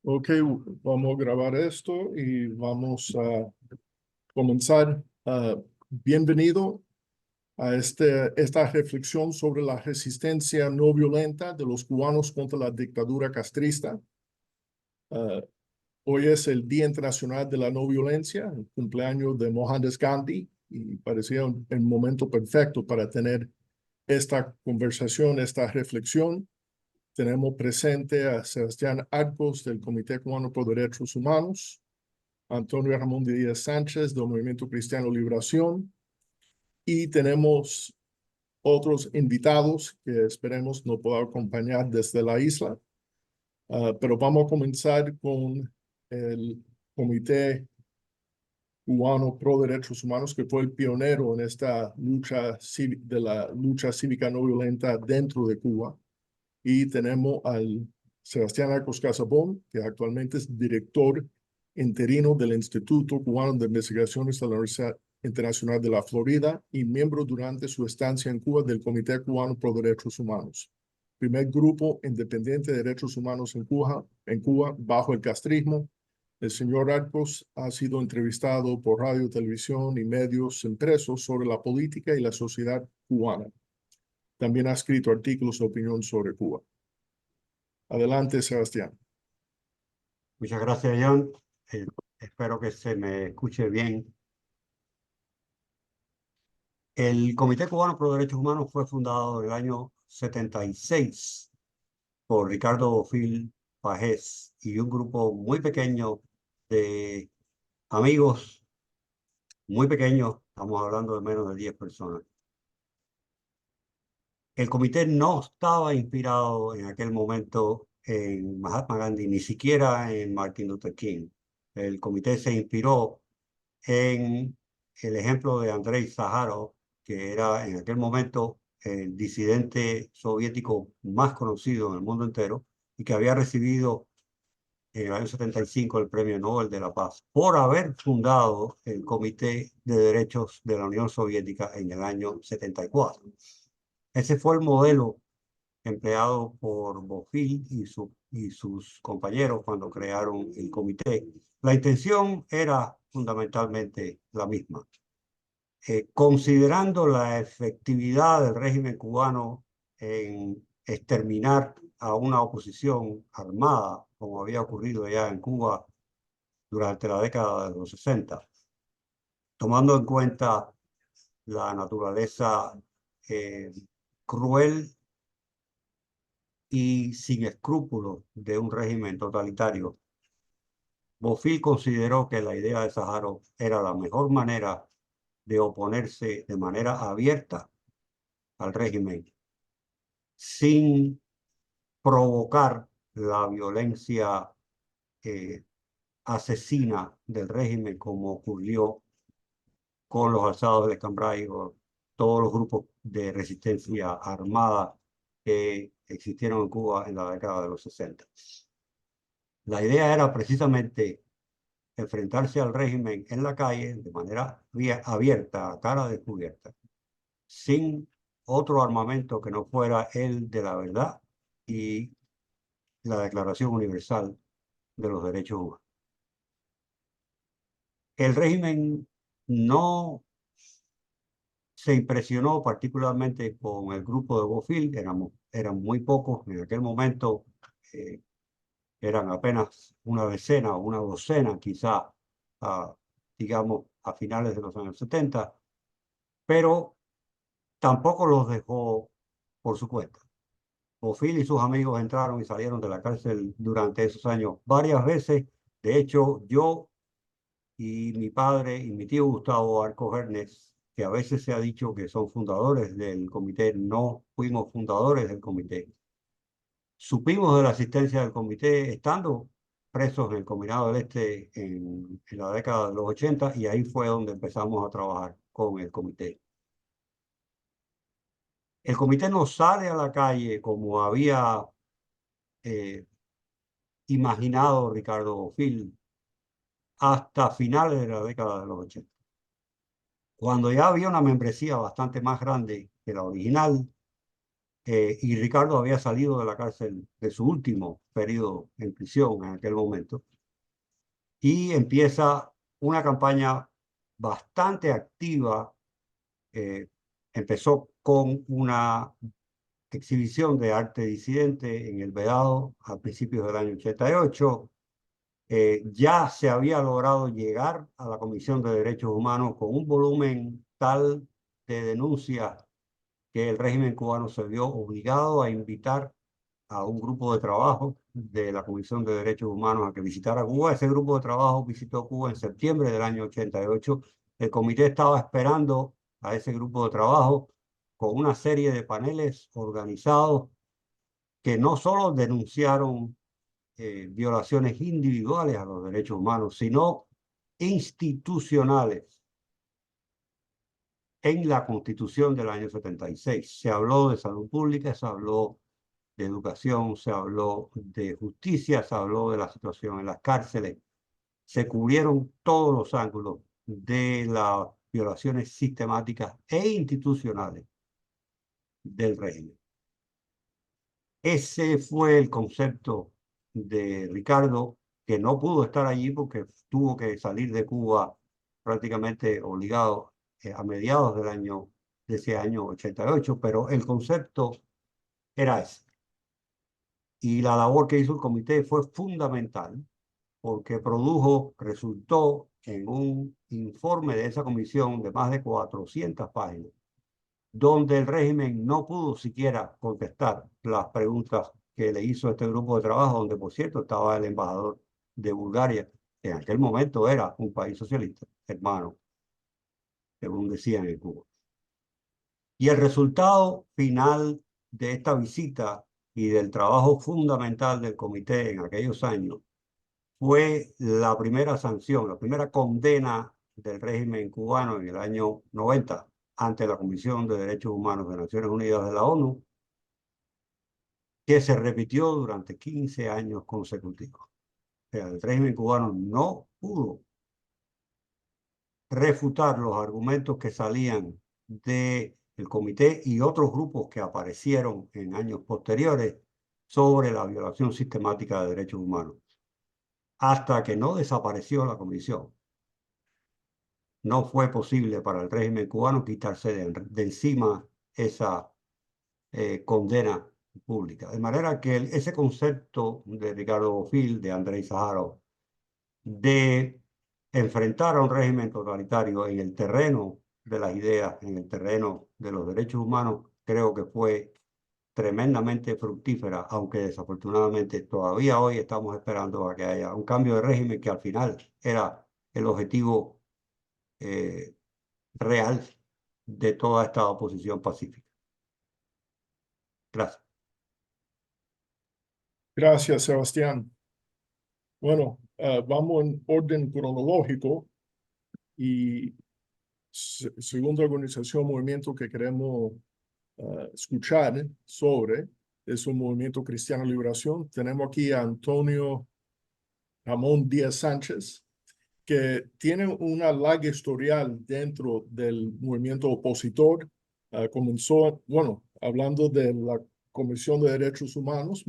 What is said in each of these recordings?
Ok, vamos a grabar esto y vamos a comenzar. Bienvenido a esta reflexión sobre la resistencia no violenta de los cubanos contra la dictadura castrista. Ah, Hoy es el Día Internacional de la No Violencia, el cumpleaños de Mohandas Gandhi, y parecía el momento perfecto para tener esta conversación, esta reflexión. Tenemos presente a Sebastián Arcos del Comité Cubano por Derechos Humanos, Antonio Ramón de Díaz Sánchez del Movimiento Cristiano Liberación, y tenemos otros invitados que esperemos nos puedan acompañar desde la isla. Pero vamos a comenzar con el Comité Cubano Pro Derechos Humanos, que fue el pionero en esta lucha de la lucha cívica no violenta dentro de Cuba. Y tenemos al Sebastián Arcos Casabón, que actualmente es director interino del Instituto Cubano de Investigaciones de la Universidad Internacional de la Florida y miembro durante su estancia en Cuba del Comité Cubano Pro Derechos Humanos, primer grupo independiente de derechos humanos en Cuba bajo el castrismo. El señor Arcos ha sido entrevistado por radio, televisión y medios impresos sobre la política y la sociedad cubana. También ha escrito artículos de opinión sobre Cuba. Adelante, Sebastián. Muchas gracias, John. Espero que se me escuche bien. El Comité Cubano por Derechos Humanos fue fundado en el año 76 por Ricardo Bofill Pagés y un grupo muy pequeño de amigos, muy pequeños, estamos hablando de menos de 10 personas. El comité no estaba inspirado en aquel momento en Mahatma Gandhi, ni siquiera en Martin Luther King. El comité se inspiró en el ejemplo de Andrei Sájarov, que era en aquel momento el disidente soviético más conocido en el mundo entero y que había recibido en el año 75 el Premio Nobel de la Paz por haber fundado el Comité de Derechos de la Unión Soviética en el año 74. Ese fue el modelo empleado por Bofill y sus compañeros cuando crearon el comité. La intención era fundamentalmente la misma. Considerando la efectividad del régimen cubano en exterminar a una oposición armada, como había ocurrido ya en Cuba durante la década de los 60, tomando en cuenta la naturaleza cruel y sin escrúpulos de un régimen totalitario, Bofill consideró que la idea de Sájarov era la mejor manera de oponerse de manera abierta al régimen sin provocar la violencia asesina del régimen, como ocurrió con los alzados del Cambrai o todos los grupos de resistencia armada que existieron en Cuba en la década de los 60. La idea era precisamente enfrentarse al régimen en la calle de manera abierta, a cara descubierta, sin otro armamento que no fuera el de la verdad y la Declaración Universal de los Derechos Humanos. El régimen no se impresionó particularmente con el grupo de Bofill, eran muy pocos en aquel momento, eran apenas una decena o una docena quizá, digamos, a finales de los años 70, pero tampoco los dejó por su cuenta. Bofill y sus amigos entraron y salieron de la cárcel durante esos años varias veces. De hecho, yo y mi padre y mi tío Gustavo Arcos Ernest, que a veces se ha dicho que son fundadores del comité, no fuimos fundadores del comité. Supimos de la asistencia del comité estando presos en el Combinado del Este en la década de los 80, y ahí fue donde empezamos a trabajar con el comité. El comité no sale a la calle como había imaginado Ricardo Bofill hasta finales de la década de los 80. Cuando ya había una membresía bastante más grande que la original, y Ricardo había salido de la cárcel de su último periodo en prisión en aquel momento, y empieza una campaña bastante activa. Empezó con una exhibición de arte disidente en el Vedado a principios del año 88. Ya se había logrado llegar a la Comisión de Derechos Humanos con un volumen tal de denuncias que el régimen cubano se vio obligado a invitar a un grupo de trabajo de la Comisión de Derechos Humanos a que visitara Cuba. Ese grupo de trabajo visitó Cuba en septiembre del año 88. El comité estaba esperando a ese grupo de trabajo con una serie de paneles organizados que no solo denunciaron violaciones individuales a los derechos humanos, sino institucionales en la Constitución del año 76. Se habló de salud pública, se habló de educación, se habló de justicia, se habló de la situación en las cárceles. Se cubrieron todos los ángulos de las violaciones sistemáticas e institucionales del régimen. Ese fue el concepto de Ricardo, que no pudo estar allí porque tuvo que salir de Cuba prácticamente obligado a mediados de ese año 88, pero el concepto era ese. Y la labor que hizo el comité fue fundamental porque resultó en un informe de esa comisión de más de 400 páginas, donde el régimen no pudo siquiera contestar las preguntas que le hizo este grupo de trabajo, donde por cierto estaba el embajador de Bulgaria, que en aquel momento era un país socialista, hermano, según decían en Cuba. Y el resultado final de esta visita y del trabajo fundamental del comité en aquellos años fue la primera sanción, la primera condena del régimen cubano en el año 90 ante la Comisión de Derechos Humanos de Naciones Unidas de la ONU, que se repitió durante 15 años consecutivos. O sea, el régimen cubano no pudo refutar los argumentos que salían del comité y otros grupos que aparecieron en años posteriores sobre la violación sistemática de derechos humanos, hasta que no desapareció la comisión. No fue posible para el régimen cubano quitarse de encima esa condena pública. De manera que ese concepto de Ricardo Bofill, de Andrei Sájarov, de enfrentar a un régimen totalitario en el terreno de las ideas, en el terreno de los derechos humanos, creo que fue tremendamente fructífera, aunque desafortunadamente todavía hoy estamos esperando a que haya un cambio de régimen que al final era el objetivo real de toda esta oposición pacífica. Gracias. Gracias, Sebastián. Bueno, vamos en orden cronológico y según la organización, movimiento que queremos escuchar sobre es un movimiento Cristiano Liberación. Tenemos aquí a Antonio Ramón Díaz Sánchez, que tiene una larga historial dentro del movimiento opositor. Comenzó, bueno, hablando de la Comisión de Derechos Humanos,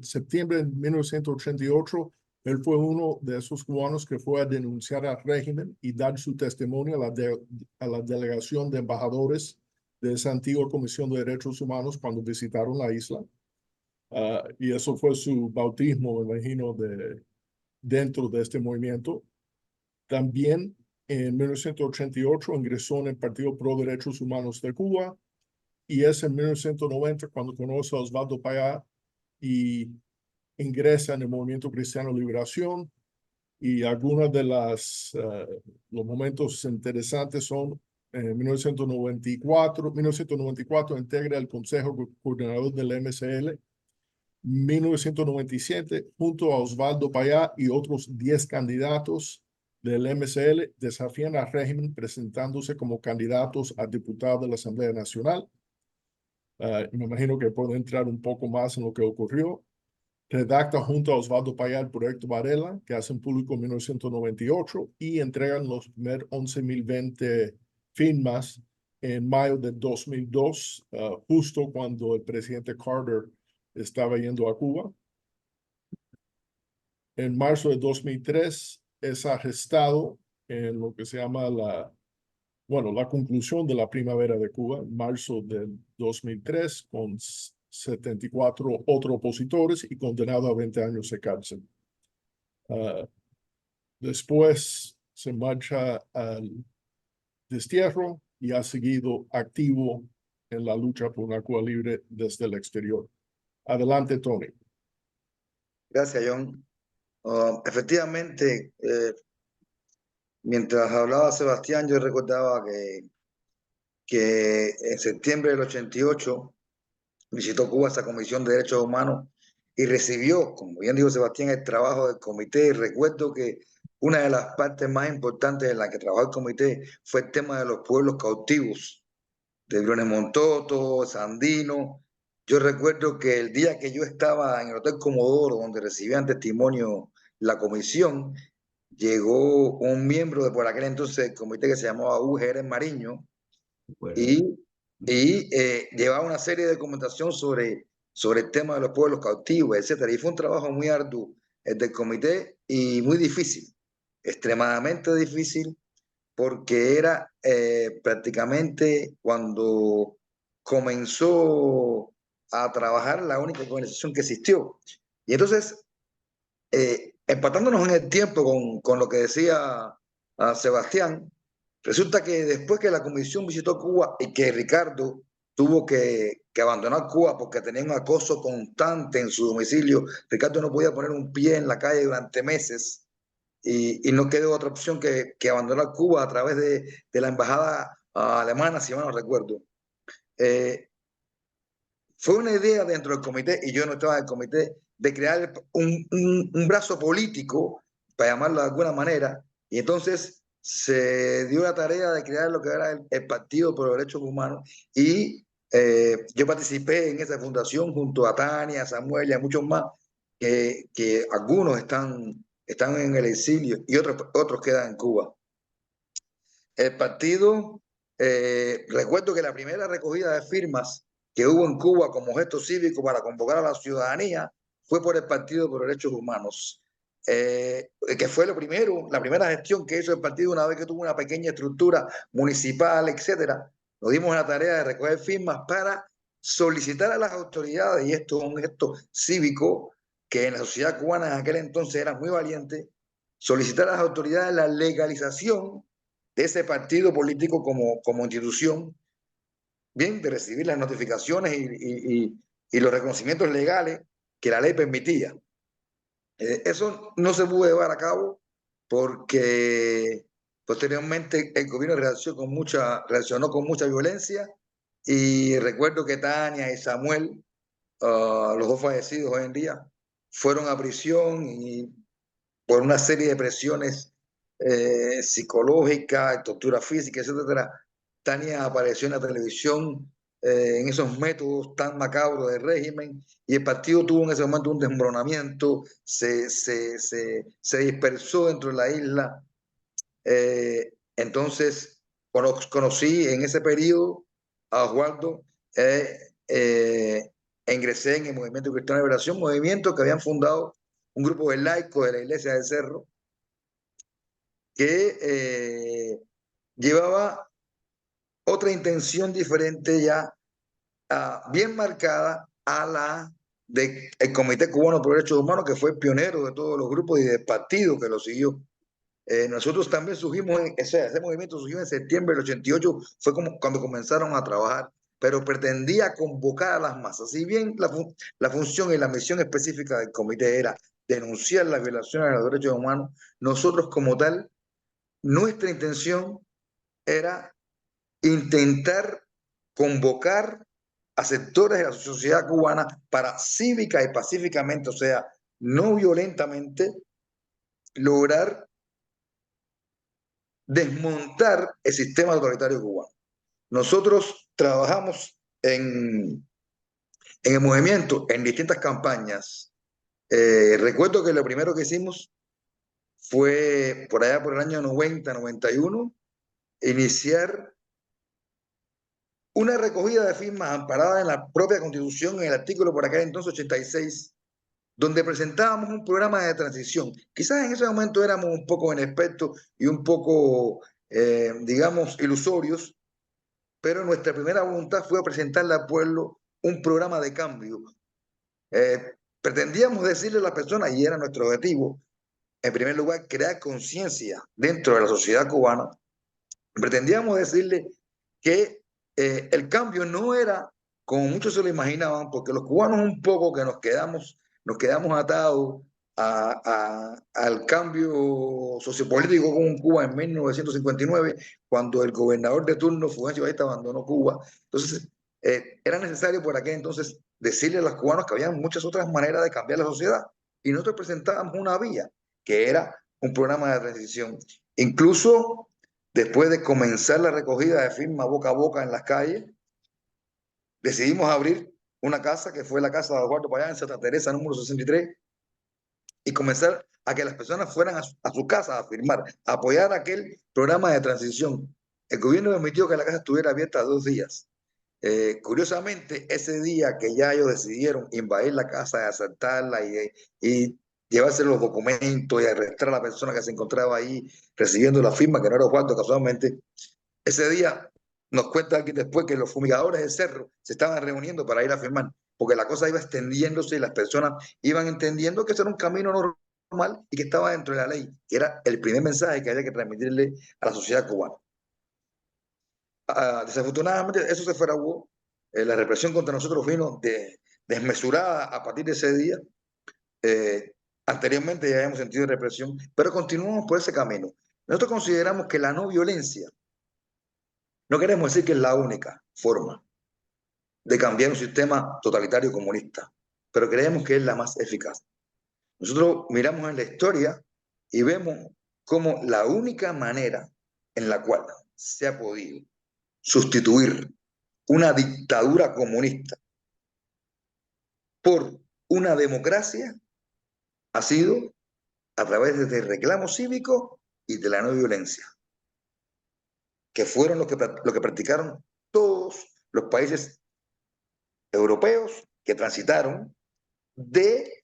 septiembre de 1988, él fue uno de esos cubanos que fue a denunciar al régimen y dar su testimonio a la delegación de embajadores de esa antigua Comisión de Derechos Humanos cuando visitaron la isla. Y eso fue su bautismo, me imagino, dentro de este movimiento. También en 1988 ingresó en el Partido Pro Derechos Humanos de Cuba y es en 1990 cuando conoce a Osvaldo Payá y ingresa en el Movimiento Cristiano Liberación. Y algunos de los momentos interesantes son en 1994 integra el Consejo Coordinador del MCL. 1997, junto a Osvaldo Payá y otros 10 candidatos del MCL, desafían al régimen presentándose como candidatos a diputados de la Asamblea Nacional. Me imagino que puedo entrar un poco más en lo que ocurrió. Redacta junto a Osvaldo Payá el proyecto Varela, que hacen público en 1998 y entregan los primeros 11.020 firmas en mayo de 2002, justo cuando el presidente Carter estaba yendo a Cuba. En marzo de 2003 es arrestado en lo que se llama la conclusión de la primavera de Cuba, en marzo del 2003, con 74 otros opositores y condenado a 20 años de cárcel. Después se marcha al destierro y ha seguido activo en la lucha por una Cuba libre desde el exterior. Adelante, Tony. Gracias, John. Efectivamente, mientras hablaba Sebastián, yo recordaba que en septiembre del 88 visitó Cuba esa Comisión de Derechos Humanos y recibió, como bien dijo Sebastián, el trabajo del comité. Y recuerdo que una de las partes más importantes en la que trabajó el comité fue el tema de los pueblos cautivos, de Briones Montoto, Sandino. Yo recuerdo que el día que yo estaba en el Hotel Comodoro, donde recibían testimonio la comisión, llegó un miembro de por aquel entonces del comité que se llamaba Hugo Jerez Mariño, Bueno, y llevaba una serie de documentación sobre el tema de los pueblos cautivos, etcétera. Y fue un trabajo muy arduo el del comité y muy difícil, extremadamente difícil, porque era prácticamente cuando comenzó a trabajar la única organización que existió. Y entonces, empatándonos en el tiempo con lo que decía Sebastián, resulta que después que la comisión visitó Cuba y que Ricardo tuvo que abandonar Cuba porque tenía un acoso constante en su domicilio, Ricardo no podía poner un pie en la calle durante meses y no quedó otra opción que abandonar Cuba a través de la embajada alemana, si mal no recuerdo. Fue una idea dentro del comité, y yo no estaba en el comité, de crear un brazo político, para llamarlo de alguna manera, y entonces se dio la tarea de crear lo que era el Partido por los Derechos Humanos, y yo participé en esa fundación junto a Tania, a Samuel y a muchos más, que algunos están en el exilio y otros quedan en Cuba. El partido, recuerdo que la primera recogida de firmas que hubo en Cuba como gesto cívico para convocar a la ciudadanía fue por el Partido por Derechos Humanos, que fue lo primero, la primera gestión que hizo el partido una vez que tuvo una pequeña estructura municipal, etcétera. Nos dimos la tarea de recoger firmas para solicitar a las autoridades, y esto es un gesto cívico que en la sociedad cubana en aquel entonces era muy valiente, solicitar a las autoridades la legalización de ese partido político como institución, bien, de recibir las notificaciones y los reconocimientos legales que la ley permitía. Eso no se pudo llevar a cabo porque posteriormente el gobierno reaccionó con mucha violencia, y recuerdo que Tania y Samuel, los dos fallecidos hoy en día, fueron a prisión y por una serie de presiones psicológicas, tortura física, etcétera. Tania apareció en la televisión en esos métodos tan macabros del régimen, y el partido tuvo en ese momento un desmoronamiento, se dispersó dentro de la isla. Entonces conocí en ese periodo a Oswaldo, ingresé en el Movimiento Cristiano de Liberación, movimiento que habían fundado un grupo de laicos de la Iglesia del Cerro, que llevaba otra intención diferente ya, bien marcada a la del Comité Cubano por Derechos Humanos, que fue pionero de todos los grupos y del partido que lo siguió. Nosotros también surgimos, ese movimiento surgió en septiembre del 88, fue como cuando comenzaron a trabajar, pero pretendía convocar a las masas. Si bien la función y la misión específica del comité era denunciar las violaciones de los derechos humanos, nosotros como tal, nuestra intención era intentar convocar a sectores de la sociedad cubana para cívica y pacíficamente, o sea, no violentamente, lograr desmontar el sistema autoritario cubano. Nosotros trabajamos en el movimiento en distintas campañas. Recuerdo que lo primero que hicimos fue por allá por el año 90, 91, iniciar una recogida de firmas amparada en la propia Constitución, en el artículo por aquel entonces 86, donde presentábamos un programa de transición. Quizás en ese momento éramos un poco inexpertos y un poco, digamos, ilusorios, pero nuestra primera voluntad fue presentarle al pueblo un programa de cambio. Pretendíamos decirle a las personas, y era nuestro objetivo, en primer lugar, crear conciencia dentro de la sociedad cubana. Pretendíamos decirle que el cambio no era como muchos se lo imaginaban, porque los cubanos un poco que nos quedamos atados al cambio sociopolítico con Cuba en 1959, cuando el gobernador de turno, Fulgencio Batista, abandonó Cuba. Entonces, era necesario por aquel entonces decirle a los cubanos que había muchas otras maneras de cambiar la sociedad. Y nosotros presentábamos una vía, que era un programa de transición. Incluso después de comenzar la recogida de firmas boca a boca en las calles, decidimos abrir una casa que fue la casa de Eduardo Payán en Santa Teresa, número 63, y comenzar a que las personas fueran a su casa a firmar, a apoyar aquel programa de transición. El gobierno permitió que la casa estuviera abierta 2 días. Curiosamente, ese día que ya ellos decidieron invadir la casa, y asaltarla y llevarse los documentos y arrestar a la persona que se encontraba ahí recibiendo la firma, que no era Osvaldo casualmente, ese día nos cuenta alguien después que los fumigadores del cerro se estaban reuniendo para ir a firmar, porque la cosa iba extendiéndose y las personas iban entendiendo que eso era un camino normal y que estaba dentro de la ley, que era el primer mensaje que había que transmitirle a la sociedad cubana. Desafortunadamente eso se fraguó. La represión contra nosotros vino desmesurada a partir de ese día. Anteriormente ya habíamos sentido represión, pero continuamos por ese camino. Nosotros consideramos que la no violencia, no queremos decir que es la única forma de cambiar un sistema totalitario comunista, pero creemos que es la más eficaz. Nosotros miramos en la historia y vemos cómo la única manera en la cual se ha podido sustituir una dictadura comunista por una democracia ha sido a través del reclamo cívico y de la no violencia, que fueron lo que practicaron todos los países europeos que transitaron de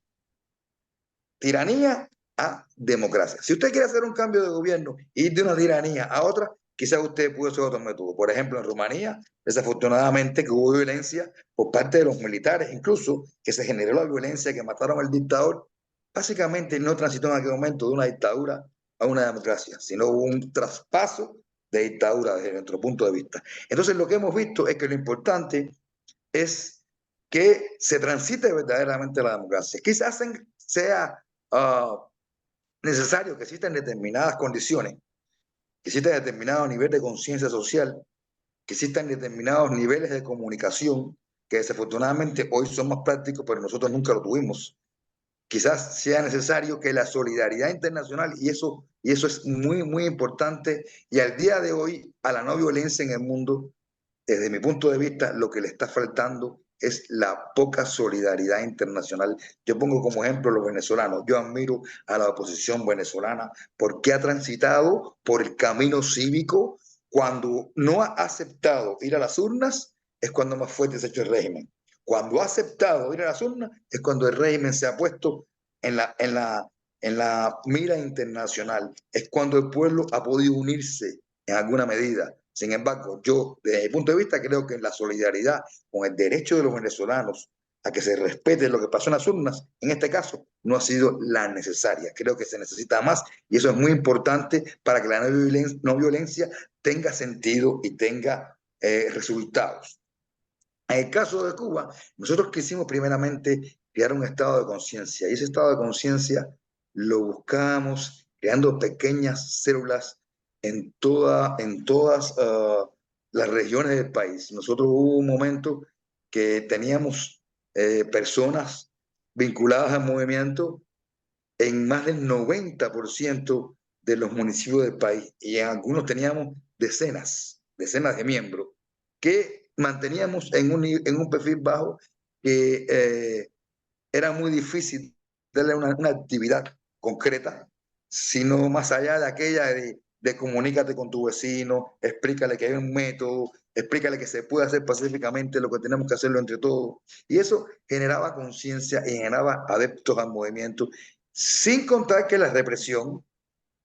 tiranía a democracia. Si usted quiere hacer un cambio de gobierno y ir de una tiranía a otra, quizás usted pudo hacer otro método. Por ejemplo, en Rumanía, desafortunadamente que hubo violencia por parte de los militares, incluso que se generó la violencia, que mataron al dictador. Básicamente no transitó en aquel momento de una dictadura a una democracia, sino hubo un traspaso de dictadura desde nuestro punto de vista. Entonces lo que hemos visto es que lo importante es que se transite verdaderamente la democracia. Quizás sea necesario que existan determinadas condiciones, que exista determinado nivel de conciencia social, que existan determinados niveles de comunicación, que desafortunadamente hoy son más prácticos, pero nosotros nunca lo tuvimos. Quizás sea necesario que la solidaridad internacional, y eso es muy, muy importante, y al día de hoy a la no violencia en el mundo, desde mi punto de vista, lo que le está faltando es la poca solidaridad internacional. Yo pongo como ejemplo a los venezolanos. Yo admiro a la oposición venezolana porque ha transitado por el camino cívico. Cuando no ha aceptado ir a las urnas, es cuando más fuerte se ha hecho el régimen. Cuando ha aceptado ir a las urnas, es cuando el régimen se ha puesto en la mira internacional. Es cuando el pueblo ha podido unirse en alguna medida. Sin embargo, yo, desde mi punto de vista, creo que la solidaridad con el derecho de los venezolanos a que se respete lo que pasó en las urnas, en este caso, no ha sido la necesaria. Creo que se necesita más y eso es muy importante para que la no violencia tenga sentido y tenga resultados. En el caso de Cuba, nosotros quisimos primeramente crear un estado de conciencia y ese estado de conciencia lo buscábamos creando pequeñas células en todas las regiones del país. Nosotros hubo un momento que teníamos personas vinculadas al movimiento en más del 90% de los municipios del país y en algunos teníamos decenas de miembros que manteníamos en un perfil bajo que era muy difícil darle una actividad concreta, sino más allá de aquella de comunícate con tu vecino, explícale que hay un método, explícale que se puede hacer pacíficamente, lo que tenemos que hacerlo entre todos. Y eso generaba conciencia y generaba adeptos al movimiento, sin contar que la represión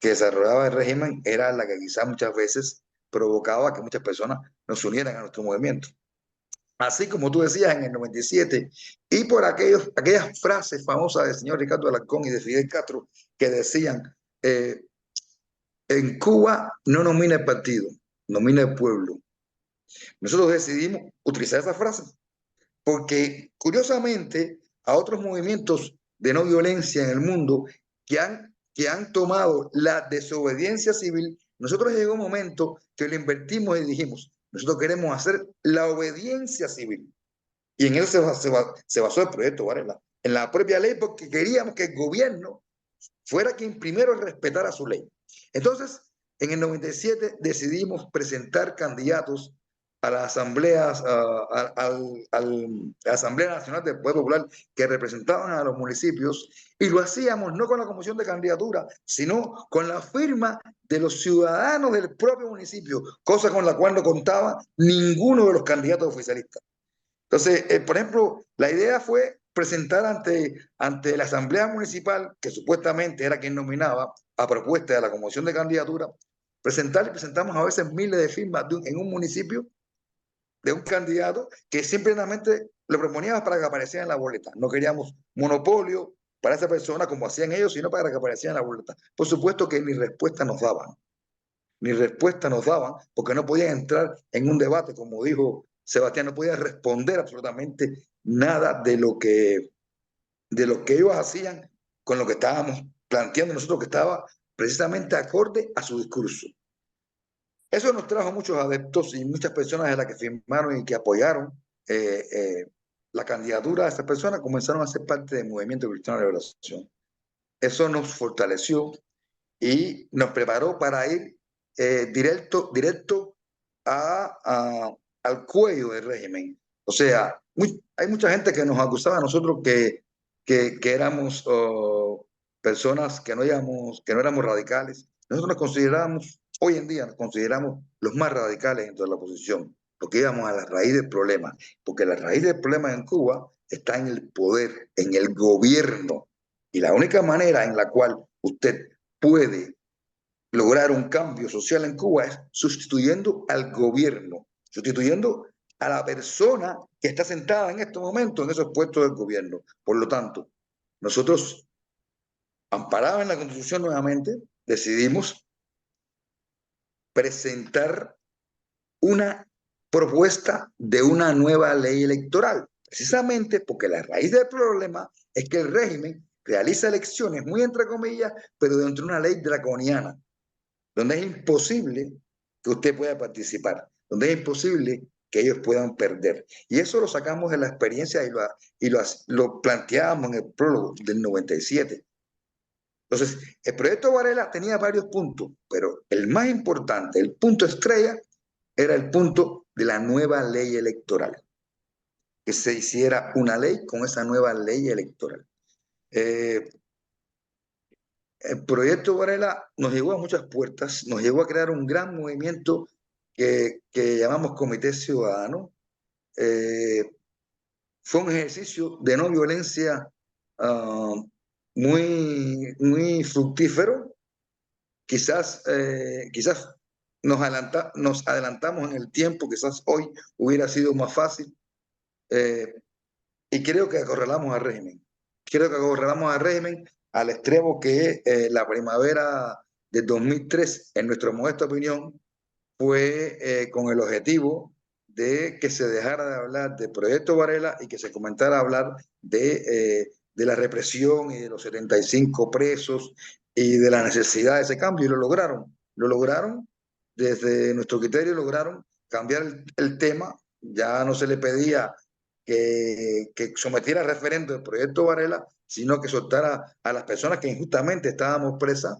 que desarrollaba el régimen era la que quizás muchas veces provocaba que muchas personas nos unieran a nuestro movimiento. Así como tú decías en el 97, y por aquellas frases famosas del señor Ricardo Alarcón y de Fidel Castro que decían, en Cuba no nomina el partido, nomina el pueblo. Nosotros decidimos utilizar esa frase porque, curiosamente, a otros movimientos de no violencia en el mundo que han tomado la desobediencia civil, nosotros llegó un momento que lo invertimos y dijimos, nosotros queremos hacer la obediencia civil. Y en eso se basó el proyecto Varela, en la propia ley, porque queríamos que el gobierno fuera quien primero respetara su ley. Entonces, en el 97 decidimos presentar candidatos a las asambleas, a la Asamblea Nacional del Poder Popular que representaban a los municipios, y lo hacíamos no con la comisión de candidatura, sino con la firma de los ciudadanos del propio municipio, cosa con la cual no contaba ninguno de los candidatos oficialistas. Entonces, por ejemplo, la idea fue presentar ante la Asamblea Municipal, que supuestamente era quien nominaba a propuesta de la comisión de candidatura, presentamos a veces miles de firmas en un municipio de un candidato que simplemente lo proponíamos para que apareciera en la boleta. No queríamos monopolio para esa persona como hacían ellos, sino para que apareciera en la boleta. Por supuesto que ni respuesta nos daban. Ni respuesta nos daban porque no podían entrar en un debate, como dijo Sebastián, no podía responder absolutamente nada de lo que ellos hacían con lo que estábamos planteando nosotros, que estaba precisamente acorde a su discurso. Eso nos trajo muchos adeptos y muchas personas de las que firmaron y que apoyaron la candidatura de estas personas comenzaron a ser parte del Movimiento Cristiano de Liberación. Eso nos fortaleció y nos preparó para ir directo al cuello del régimen. O sea, hay mucha gente que nos acusaba a nosotros que éramos personas que no éramos radicales. Nosotros nos consideramos, hoy en día nos consideramos los más radicales dentro de la oposición, porque íbamos a la raíz del problema, porque la raíz del problema en Cuba está en el poder, en el gobierno, y la única manera en la cual usted puede lograr un cambio social en Cuba es sustituyendo al gobierno, sustituyendo a la persona que está sentada en este momento en esos puestos del gobierno. Por lo tanto, nosotros, amparados en la Constitución nuevamente, decidimos presentar una propuesta de una nueva ley electoral, precisamente porque la raíz del problema es que el régimen realiza elecciones, muy entre comillas, pero dentro de una ley draconiana, donde es imposible que usted pueda participar, donde es imposible que ellos puedan perder. Y eso lo sacamos de la experiencia y lo planteábamos en el prólogo del 97. Entonces, el proyecto Varela tenía varios puntos, pero el más importante, el punto estrella, era el punto de la nueva ley electoral. Que se hiciera una ley con esa nueva ley electoral. El proyecto Varela nos llegó a muchas puertas, nos llegó a crear un gran movimiento que llamamos Comité Ciudadano. Fue un ejercicio de no violencia muy fructífero. Quizás nos adelantamos en el tiempo, quizás hoy hubiera sido más fácil. Y creo que acorralamos al régimen. Creo que acorralamos al régimen al extremo que la primavera del 2003, en nuestra modesta opinión, fue con el objetivo de que se dejara de hablar del proyecto Varela y que se comenzara a hablar de la represión y de los 75 presos y de la necesidad de ese cambio. Y lo lograron. Lo lograron. Desde nuestro criterio lograron cambiar el tema. Ya no se le pedía que sometiera a referendo el proyecto Varela, sino que soltara a las personas que injustamente estábamos presas.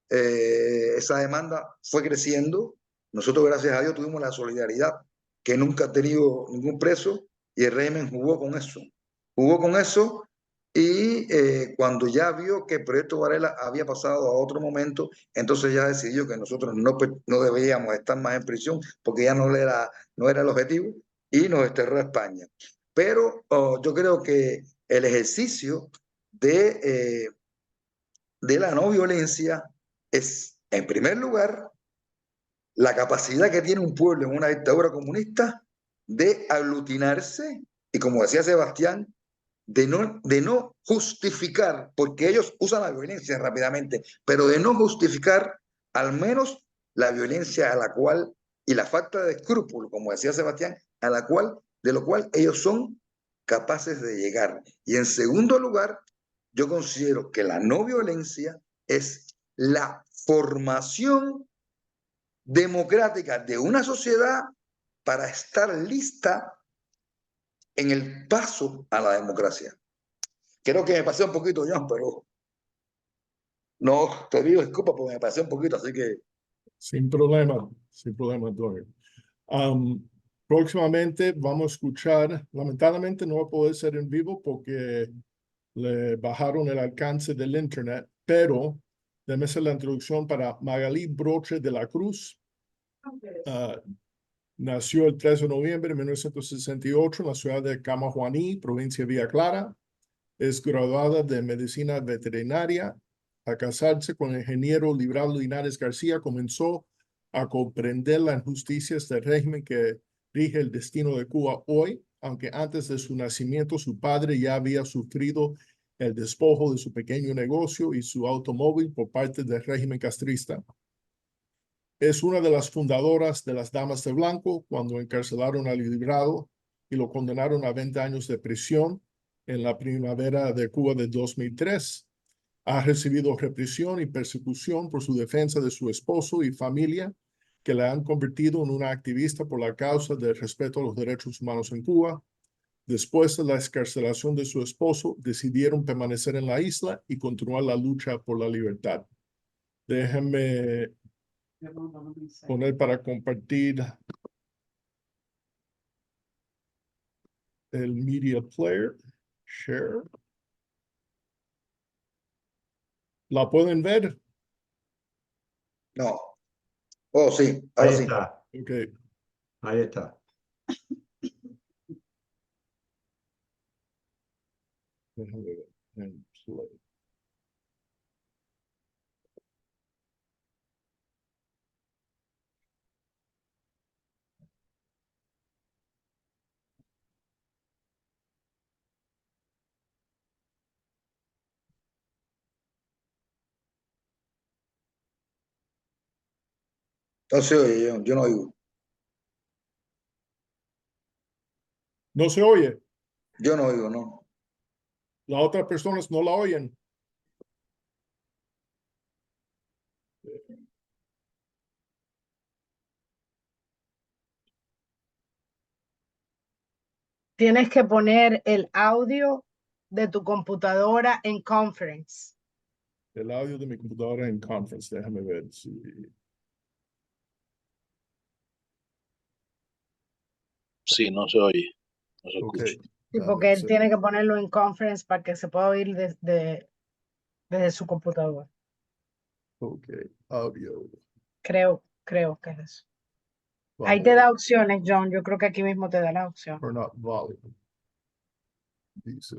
Esa demanda fue creciendo. Nosotros, gracias a Dios, tuvimos la solidaridad que nunca ha tenido ningún preso y el régimen jugó con eso. Jugó con eso Y cuando ya vio que el proyecto Varela había pasado a otro momento, entonces ya decidió que nosotros no debíamos estar más en prisión porque ya no era el objetivo y nos desterró a España. Pero yo creo que el ejercicio de la no violencia es, en primer lugar, la capacidad que tiene un pueblo en una dictadura comunista de aglutinarse y, como decía Sebastián, de no justificar, porque ellos usan la violencia rápidamente, pero de no justificar al menos la violencia a la cual, y la falta de escrúpulo, como decía Sebastián, de lo cual ellos son capaces de llegar. Y en segundo lugar, yo considero que la no violencia es la formación democrática de una sociedad para estar lista en el paso a la democracia. Creo que me pasé un poquito, John, pero no, te digo disculpa porque me pasé un poquito, así que Sin problema, Antonio. Próximamente vamos a escuchar, lamentablemente no va a poder ser en vivo porque le bajaron el alcance del internet, pero déjame hacer la introducción para Magalí Broche de la Cruz. Nació el 3 de noviembre de 1968 en la ciudad de Camajuaní, provincia de Villa Clara. Es graduada de medicina veterinaria. A casarse con el ingeniero Librado Linares García, comenzó a comprender las injusticias del régimen que rige el destino de Cuba hoy, aunque antes de su nacimiento su padre ya había sufrido el despojo de su pequeño negocio y su automóvil por parte del régimen castrista. Es una de las fundadoras de las Damas de Blanco cuando encarcelaron al Librado y lo condenaron a 20 años de prisión en la primavera de Cuba de 2003. Ha recibido represión y persecución por su defensa de su esposo y familia, que la han convertido en una activista por la causa del respeto a los derechos humanos en Cuba. Después de la excarcelación de su esposo, decidieron permanecer en la isla y continuar la lucha por la libertad. Déjenme poner para compartir el media player. Share. ¿La pueden ver? no. Oh, sí, ahora Ahí sí. está, Ok. ahí está. Déjame ver. And play. No se oye, yo no oigo. ¿No se oye? Yo no oigo, no. Las otras personas no la oyen. Tienes que poner el audio de tu computadora en conference. El audio de mi computadora en conference. Déjame ver si... Sí, no se oye, no se Ok. escucha. Sí, Déjame porque él hacer- tiene que ponerlo en conference para que se pueda oír desde su computadora. Ok. Audio. Creo que es eso. Ahí te Vamos. da opciones, John. Yo creo que aquí mismo te da la opción. Turn up volume. Dice.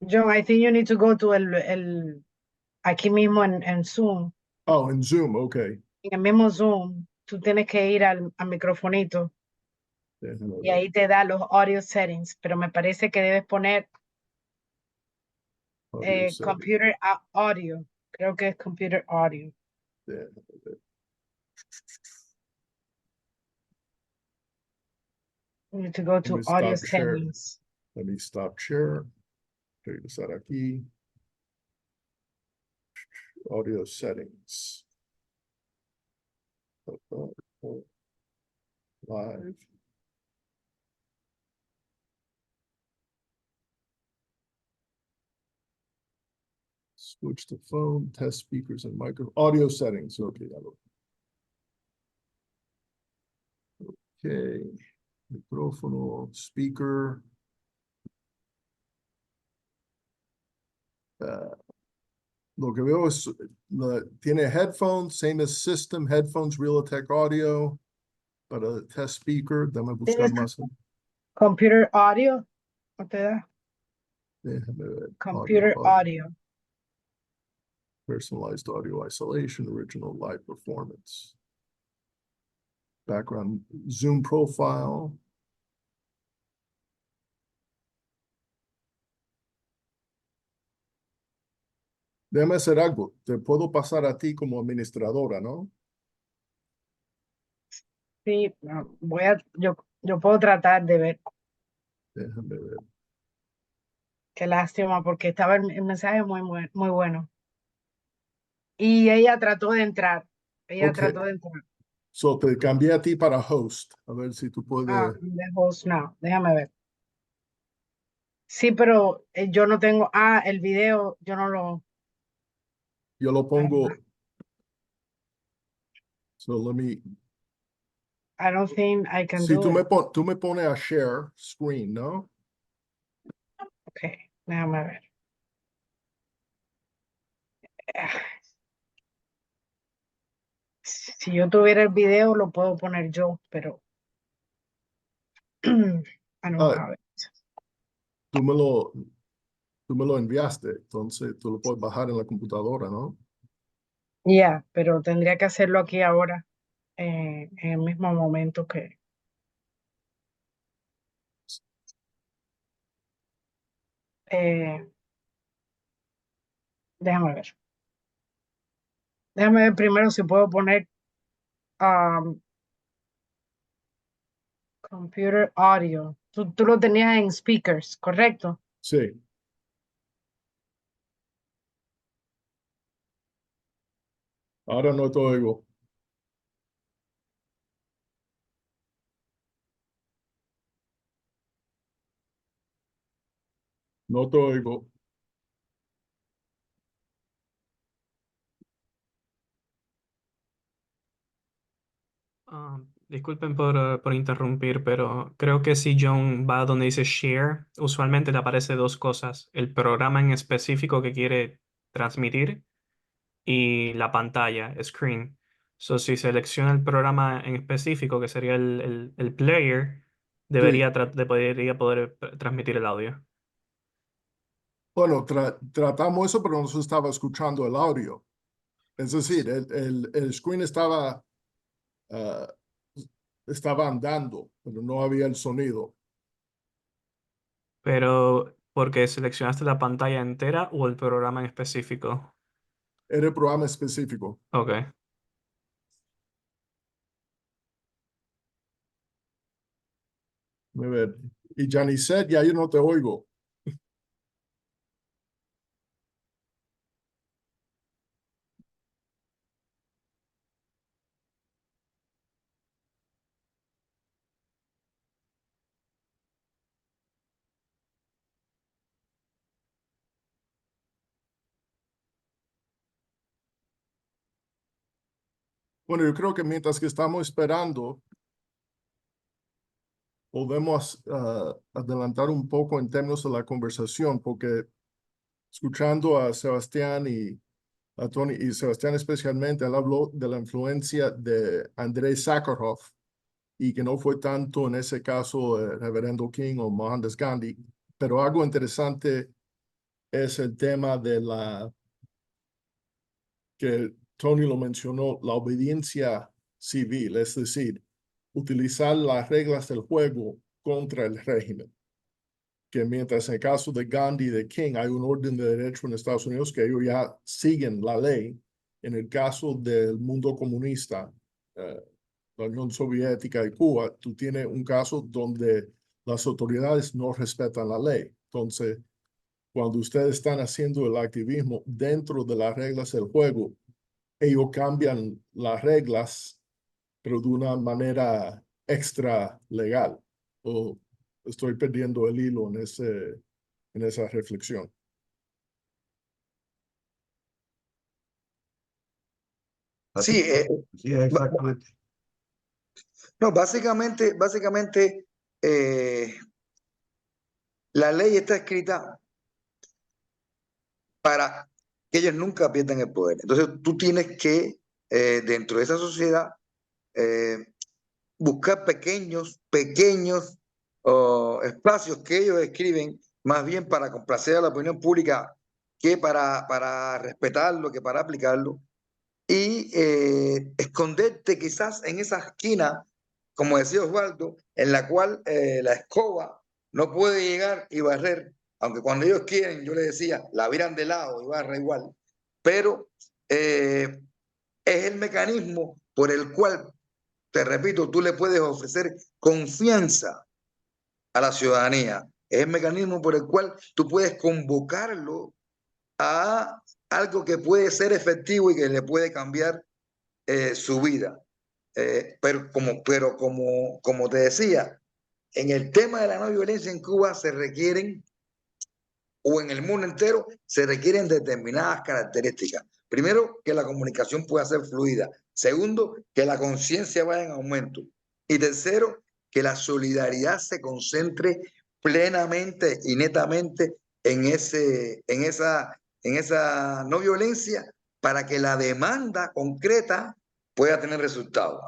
John, I think you need to go to aquí mismo en Zoom. Oh, en Zoom. Ok. En el mismo Zoom, tú tienes que ir al microfonito Déjame y ver. ahí te da los audio settings, pero me parece que debes poner Audio setting. computer audio. Creo que es computer audio. Déjame ver. You need to go Let to me audio stop share. settings. Let me stop share. Regresar aquí. Audio settings. Live. Switch to phone, test speakers and micro, audio settings, okay, ya lo. Okay, micrófono, speaker. Lo que veo es, tiene headphones, same as system, headphones, Realtek audio, para test speaker, dame buscar ¿Tienes más. computer audio? ¿O te da? Déjame ver. Computer audio. Personalized audio isolation, original live performance. Background Zoom profile. Déjame hacer algo. Te puedo pasar a ti como administradora, ¿no? Sí, yo puedo tratar de ver. Déjame ver. Qué lástima, porque estaba el mensaje muy bueno. Y ella trató de entrar. Ella Ok. trató de entrar. So te cambié a ti para host. A ver si tú puedes. The host now. Déjame ver. Sí, pero yo no tengo. El video, yo no lo. Yo lo pongo. So let me. I don't think I can Si do it. tú me pones a share screen, ¿no? Ok, déjame ver. Si yo tuviera el video, lo puedo poner yo, pero. I don't Ah, have it. tú me lo enviaste, entonces tú lo puedes bajar en la computadora, ¿no? Ya, pero tendría que hacerlo aquí ahora, en el mismo momento que. eh, déjame ver. Déjame ver primero si puedo poner computer audio. Tú lo tenías en speakers, ¿correcto? Sí. Ahora no te oigo. No te oigo. Disculpen por interrumpir, pero creo que si John va donde dice share, usualmente le aparece dos cosas: el programa en específico que quiere transmitir y la pantalla, screen. So, si selecciona el programa en específico, que sería el player, Sí. debería poder transmitir el audio. Bueno, tratamos eso, pero no se estaba escuchando el audio. Es decir, el screen ah, estaba andando, pero no había el sonido. Pero, ¿porque seleccionaste la pantalla entera o el programa en específico? Era el programa específico. Ok. A ver. Y Janicet, ya yo no te oigo. Bueno, yo creo que mientras que estamos esperando, podemos adelantar un poco en términos de la conversación, porque escuchando a Sebastián y a Tony, y Sebastián especialmente, él habló de la influencia de Andrei Sakharov y que no fue tanto en ese caso Reverendo King o Mohandas Gandhi, pero algo interesante es el tema de que Tony lo mencionó, la obediencia civil, es decir, utilizar las reglas del juego contra el régimen. Que mientras en el caso de Gandhi y de King hay un orden de derecho en Estados Unidos que ellos ya siguen la ley, en el caso del mundo comunista, la Unión Soviética y Cuba, tú tienes un caso donde las autoridades no respetan la ley. Entonces, cuando ustedes están haciendo el activismo dentro de las reglas del juego, ellos cambian las reglas, pero de una manera extra legal. O estoy perdiendo el hilo en esa reflexión. Sí, Sí, exactamente. no, básicamente, la ley está escrita para que ellos nunca pierdan el poder. Entonces tú tienes que, dentro de esa sociedad, eh, buscar pequeños espacios que ellos escriben más bien para complacer a la opinión pública que para respetarlo, que para aplicarlo. Y esconderte quizás en esa esquina, como decía Osvaldo, en la cual la escoba no puede llegar y barrer, aunque cuando ellos quieren, yo les decía, la viran de lado y barra igual, pero es el mecanismo por el cual, te repito, tú le puedes ofrecer confianza a la ciudadanía. Es el mecanismo por el cual tú puedes convocarlo a algo que puede ser efectivo y que le puede cambiar su vida. Pero como te decía, en el tema de la no violencia en Cuba se requieren, o en el mundo entero, se requieren determinadas características. Primero, que la comunicación pueda ser fluida. Segundo, que la conciencia vaya en aumento. Y tercero, que la solidaridad se concentre plenamente y netamente en esa no violencia para que la demanda concreta pueda tener resultados.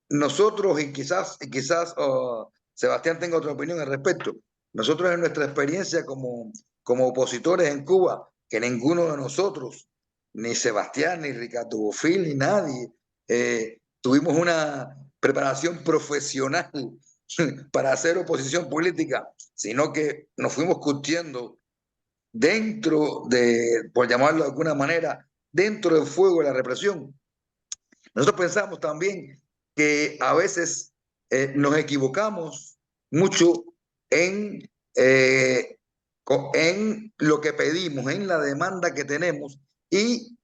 Nosotros, y quizás Sebastián tenga otra opinión al respecto, nosotros en nuestra experiencia como opositores en Cuba, que ninguno de nosotros, ni Sebastián, ni Ricardo Bofill, ni nadie, tuvimos una preparación profesional para hacer oposición política, sino que nos fuimos curtiendo dentro de, por llamarlo de alguna manera, dentro del fuego de la represión. Nosotros pensamos también que a veces nos equivocamos mucho en, en lo que pedimos, en la demanda que tenemos, y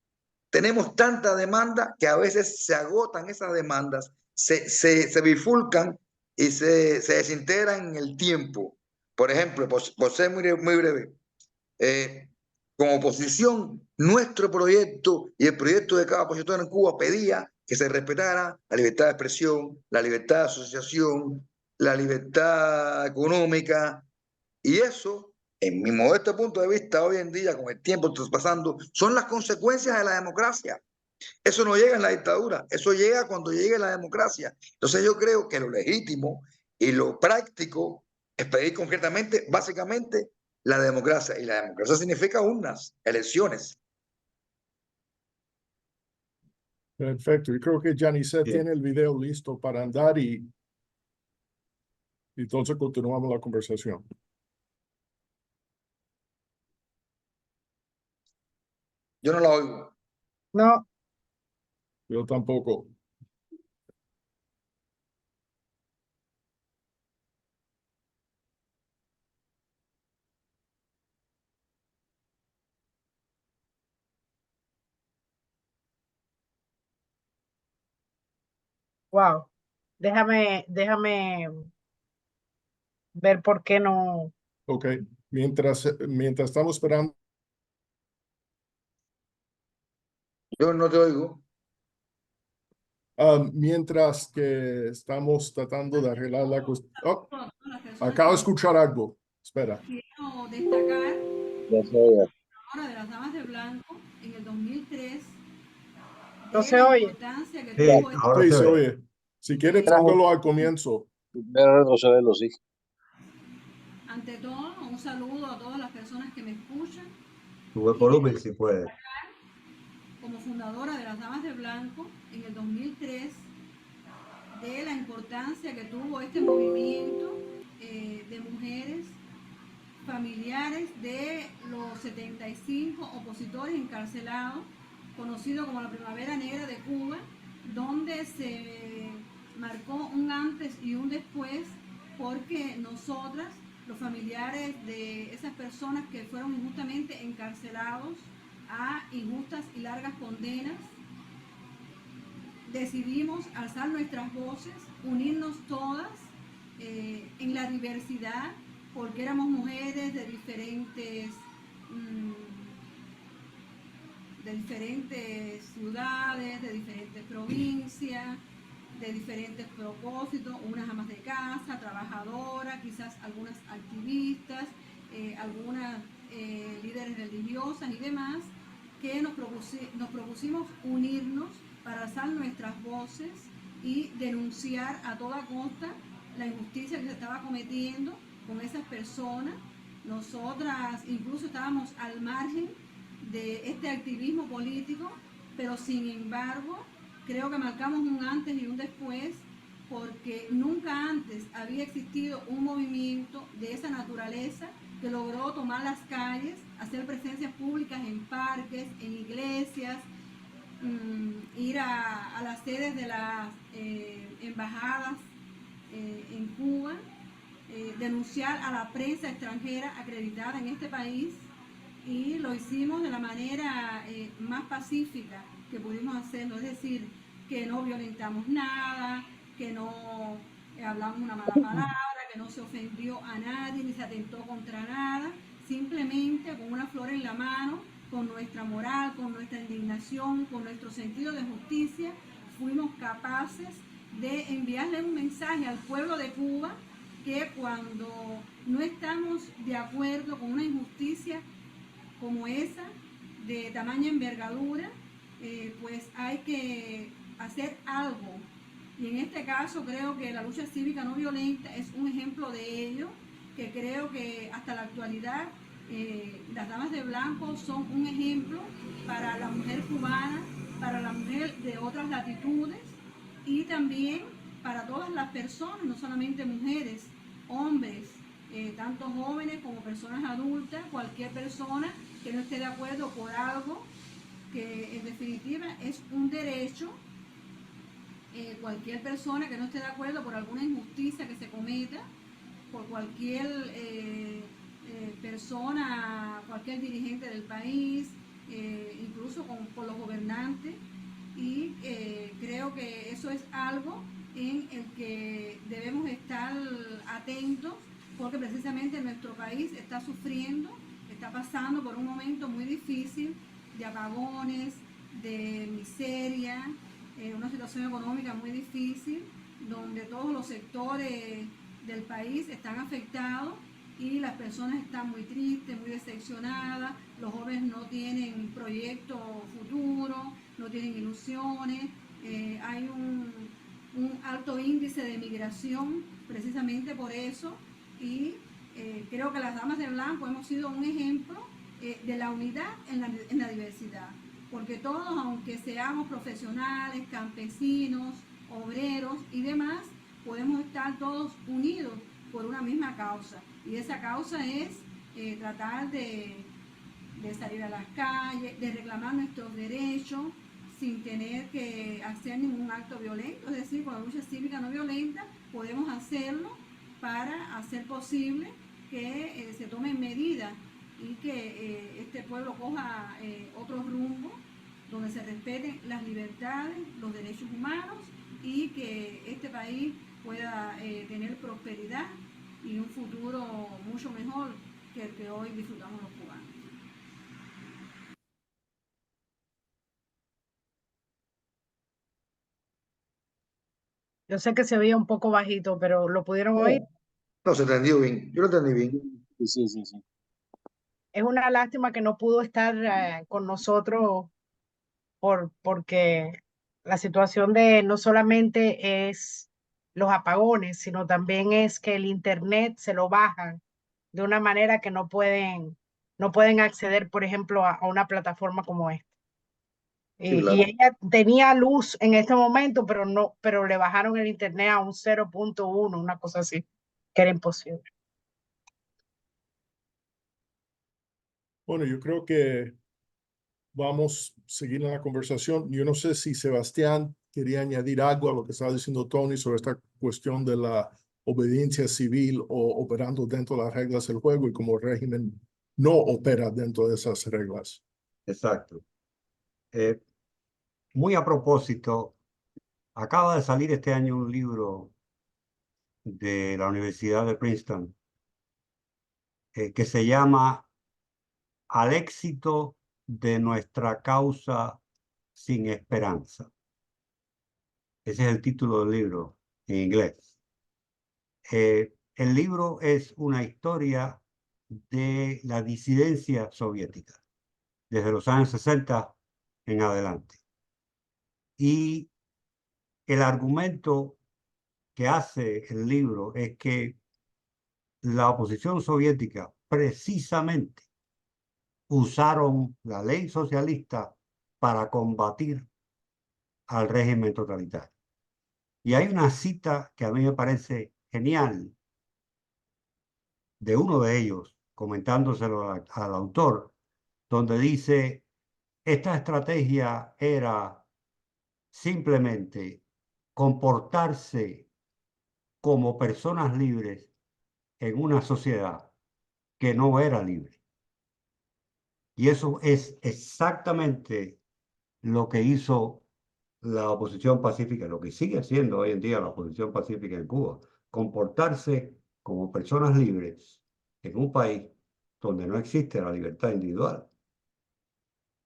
tenemos tanta demanda que a veces se agotan esas demandas, se bifurcan y se desintegran en el tiempo. Por ejemplo, por ser muy breve, como oposición, nuestro proyecto y el proyecto de cada opositor en Cuba pedía que se respetara la libertad de expresión, la libertad de asociación, la libertad económica, y eso, en mi modesto punto de vista, hoy en día, con el tiempo pasando, son las consecuencias de la democracia. Eso no llega en la dictadura, eso llega cuando llegue la democracia. Entonces yo creo que lo legítimo y lo práctico es pedir concretamente, básicamente, la democracia. Y la democracia significa unas elecciones. Perfecto. Y creo que Janice Sí. tiene el video listo para andar y entonces continuamos la conversación. Yo no la oigo. No, Yo tampoco. wow. Déjame ver por qué no. Ok. Mientras estamos esperando, Yo no te oigo. mientras que estamos tratando de arreglar la cuestión. Oh, acabo de escuchar algo. Espera. Quiero destacar Ya se oye. ahora de las damas de blanco en el 2003 No de se la oye. importancia que Sí, tuvo ahora Sí, se se ve. oye. Si quiere, Era póngalo al comienzo. Voy a retrocederlo, sí. ante todo un saludo a todas las personas que me escuchan Sube el volumen si puede. como fundadora de las damas de blanco en el 2003 de la importancia que tuvo este movimiento de mujeres familiares de los 75 opositores encarcelados, conocido como la Primavera Negra de Cuba, donde se marcó un antes y un después, porque nosotras, los familiares de esas personas que fueron injustamente encarcelados a injustas y largas condenas, decidimos alzar nuestras voces, unirnos todas en la diversidad, porque éramos mujeres de diferentes de diferentes ciudades, de diferentes provincias, de diferentes propósitos, unas amas de casa, trabajadoras, quizás algunas activistas, algunas líderes religiosas y demás, que nos propusimos unirnos para alzar nuestras voces y denunciar a toda costa la injusticia que se estaba cometiendo con esas personas. Nosotras incluso estábamos al margen de este activismo político, pero sin embargo creo que marcamos un antes y un después, porque nunca antes había existido un movimiento de esa naturaleza que logró tomar las calles, hacer presencias públicas en parques, en iglesias, ir a las sedes de las embajadas en Cuba, denunciar a la prensa extranjera acreditada en este país, y lo hicimos de la manera más pacífica que pudimos hacerlo, es decir, que no violentamos nada, que no hablamos una mala palabra, que no se ofendió a nadie ni se atentó contra nada, simplemente con una flor en la mano, con nuestra moral, con nuestra indignación, con nuestro sentido de justicia, fuimos capaces de enviarle un mensaje al pueblo de Cuba que cuando no estamos de acuerdo con una injusticia como esa, de tamaña envergadura, pues hay que hacer algo. Y en este caso creo que la lucha cívica no violenta es un ejemplo de ello, que creo que hasta la actualidad las damas de blanco son un ejemplo para la mujer cubana, para la mujer de otras latitudes y también para todas las personas, no solamente mujeres, hombres, tanto jóvenes como personas adultas, cualquier persona que no esté de acuerdo por algo que en definitiva es un derecho, cualquier persona que no esté de acuerdo por alguna injusticia que se cometa, por cualquier persona, cualquier dirigente del país, incluso por los gobernantes, y creo que eso es algo en el que debemos estar atentos, porque precisamente nuestro país está sufriendo, está pasando por un momento muy difícil de apagones, de miseria, una situación económica muy difícil, donde todos los sectores del país están afectados y las personas están muy tristes, muy decepcionadas, los jóvenes no tienen proyectos futuros, no tienen ilusiones, hay un alto índice de migración precisamente por eso, y creo que las damas de blanco hemos sido un ejemplo de la unidad en la diversidad, porque todos, aunque seamos profesionales, campesinos, obreros y demás, podemos estar todos unidos por una misma causa, y esa causa es tratar de salir a las calles, de reclamar nuestros derechos sin tener que hacer ningún acto violento. Es decir, con la lucha cívica no violenta podemos hacerlo para hacer posible que se tomen medidas y que este pueblo coja otro rumbo donde se respeten las libertades, los derechos humanos, y que este país pueda tener prosperidad y un futuro mucho mejor que el que hoy disfrutamos los cubanos. Yo sé que se veía un poco bajito, pero ¿lo pudieron oír? No, se entendió bien. Yo lo entendí bien. Sí, sí, sí. Es una lástima que no pudo estar con nosotros porque la situación de no solamente es los apagones, sino también es que el internet se lo bajan de una manera que no pueden acceder, por ejemplo, a una plataforma como esta. Sí, Y claro. ella tenía luz en este momento, pero le bajaron el internet a un 0.1, una cosa así, que era imposible. Bueno, yo creo que vamos a seguir en la conversación. Yo no sé si Sebastián quería añadir algo a lo que estaba diciendo Tony sobre esta cuestión de la obediencia civil o operando dentro de las reglas del juego, y como régimen no opera dentro de esas reglas. Exacto. Muy a propósito, acaba de salir este año un libro de la Universidad de Princeton que se llama Al éxito de nuestra causa sin esperanza. Ese es el título del libro en inglés. El libro es una historia de la disidencia soviética desde los años 60 en adelante. Y el argumento que hace el libro es que la oposición soviética precisamente usaron la ley socialista para combatir al régimen totalitario. Y hay una cita que a mí me parece genial de uno de ellos, comentándoselo al autor, donde dice, esta estrategia era simplemente comportarse como personas libres en una sociedad que no era libre. Y eso es exactamente lo que hizo la oposición pacífica, lo que sigue haciendo hoy en día la oposición pacífica en Cuba, comportarse como personas libres en un país donde no existe la libertad individual.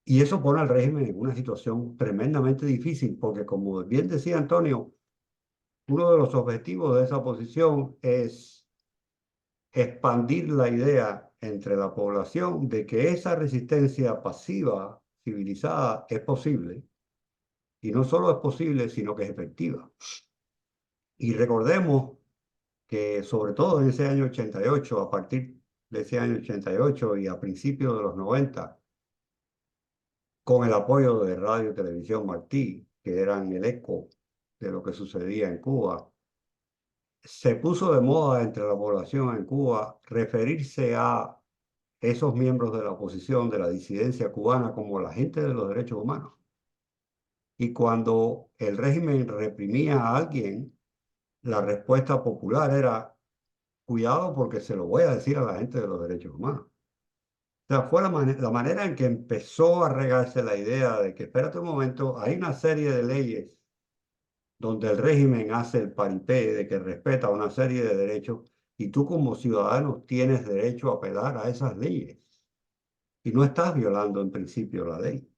Y eso pone al régimen en una situación tremendamente difícil, porque como bien decía Antonio, uno de los objetivos de esa oposición es expandir la idea entre la población de que esa resistencia pasiva, civilizada, es posible. Y no solo es posible, sino que es efectiva. Y recordemos que sobre todo en ese año 88, a partir de ese año 88 y a principios de los 90, con el apoyo de Radio y Televisión Martí, que eran el eco de lo que sucedía en Cuba, se puso de moda entre la población en Cuba referirse a esos miembros de la oposición, de la disidencia cubana, como la gente de los derechos humanos. Y cuando el régimen reprimía a alguien, la respuesta popular era, cuidado porque se lo voy a decir a la gente de los derechos humanos. O sea, fue la manera en que empezó a regarse la idea de que, espérate un momento, hay una serie de leyes donde el régimen hace el paripé de que respeta una serie de derechos y tú como ciudadano tienes derecho a apelar a esas leyes. Y no estás violando en principio la ley.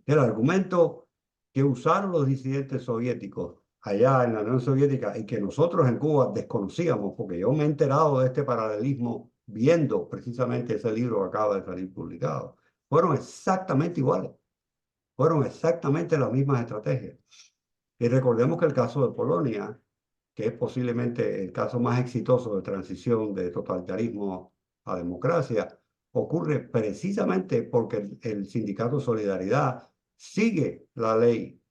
El argumento que usaron los disidentes soviéticos allá en la Unión Soviética y que nosotros en Cuba desconocíamos, porque yo me he enterado de este paralelismo viendo precisamente ese libro que acaba de salir publicado, fueron exactamente iguales, fueron exactamente las mismas estrategias. Y recordemos que el caso de Polonia, que es posiblemente el caso más exitoso de transición de totalitarismo a democracia, ocurre precisamente porque el sindicato Solidaridad sigue la ley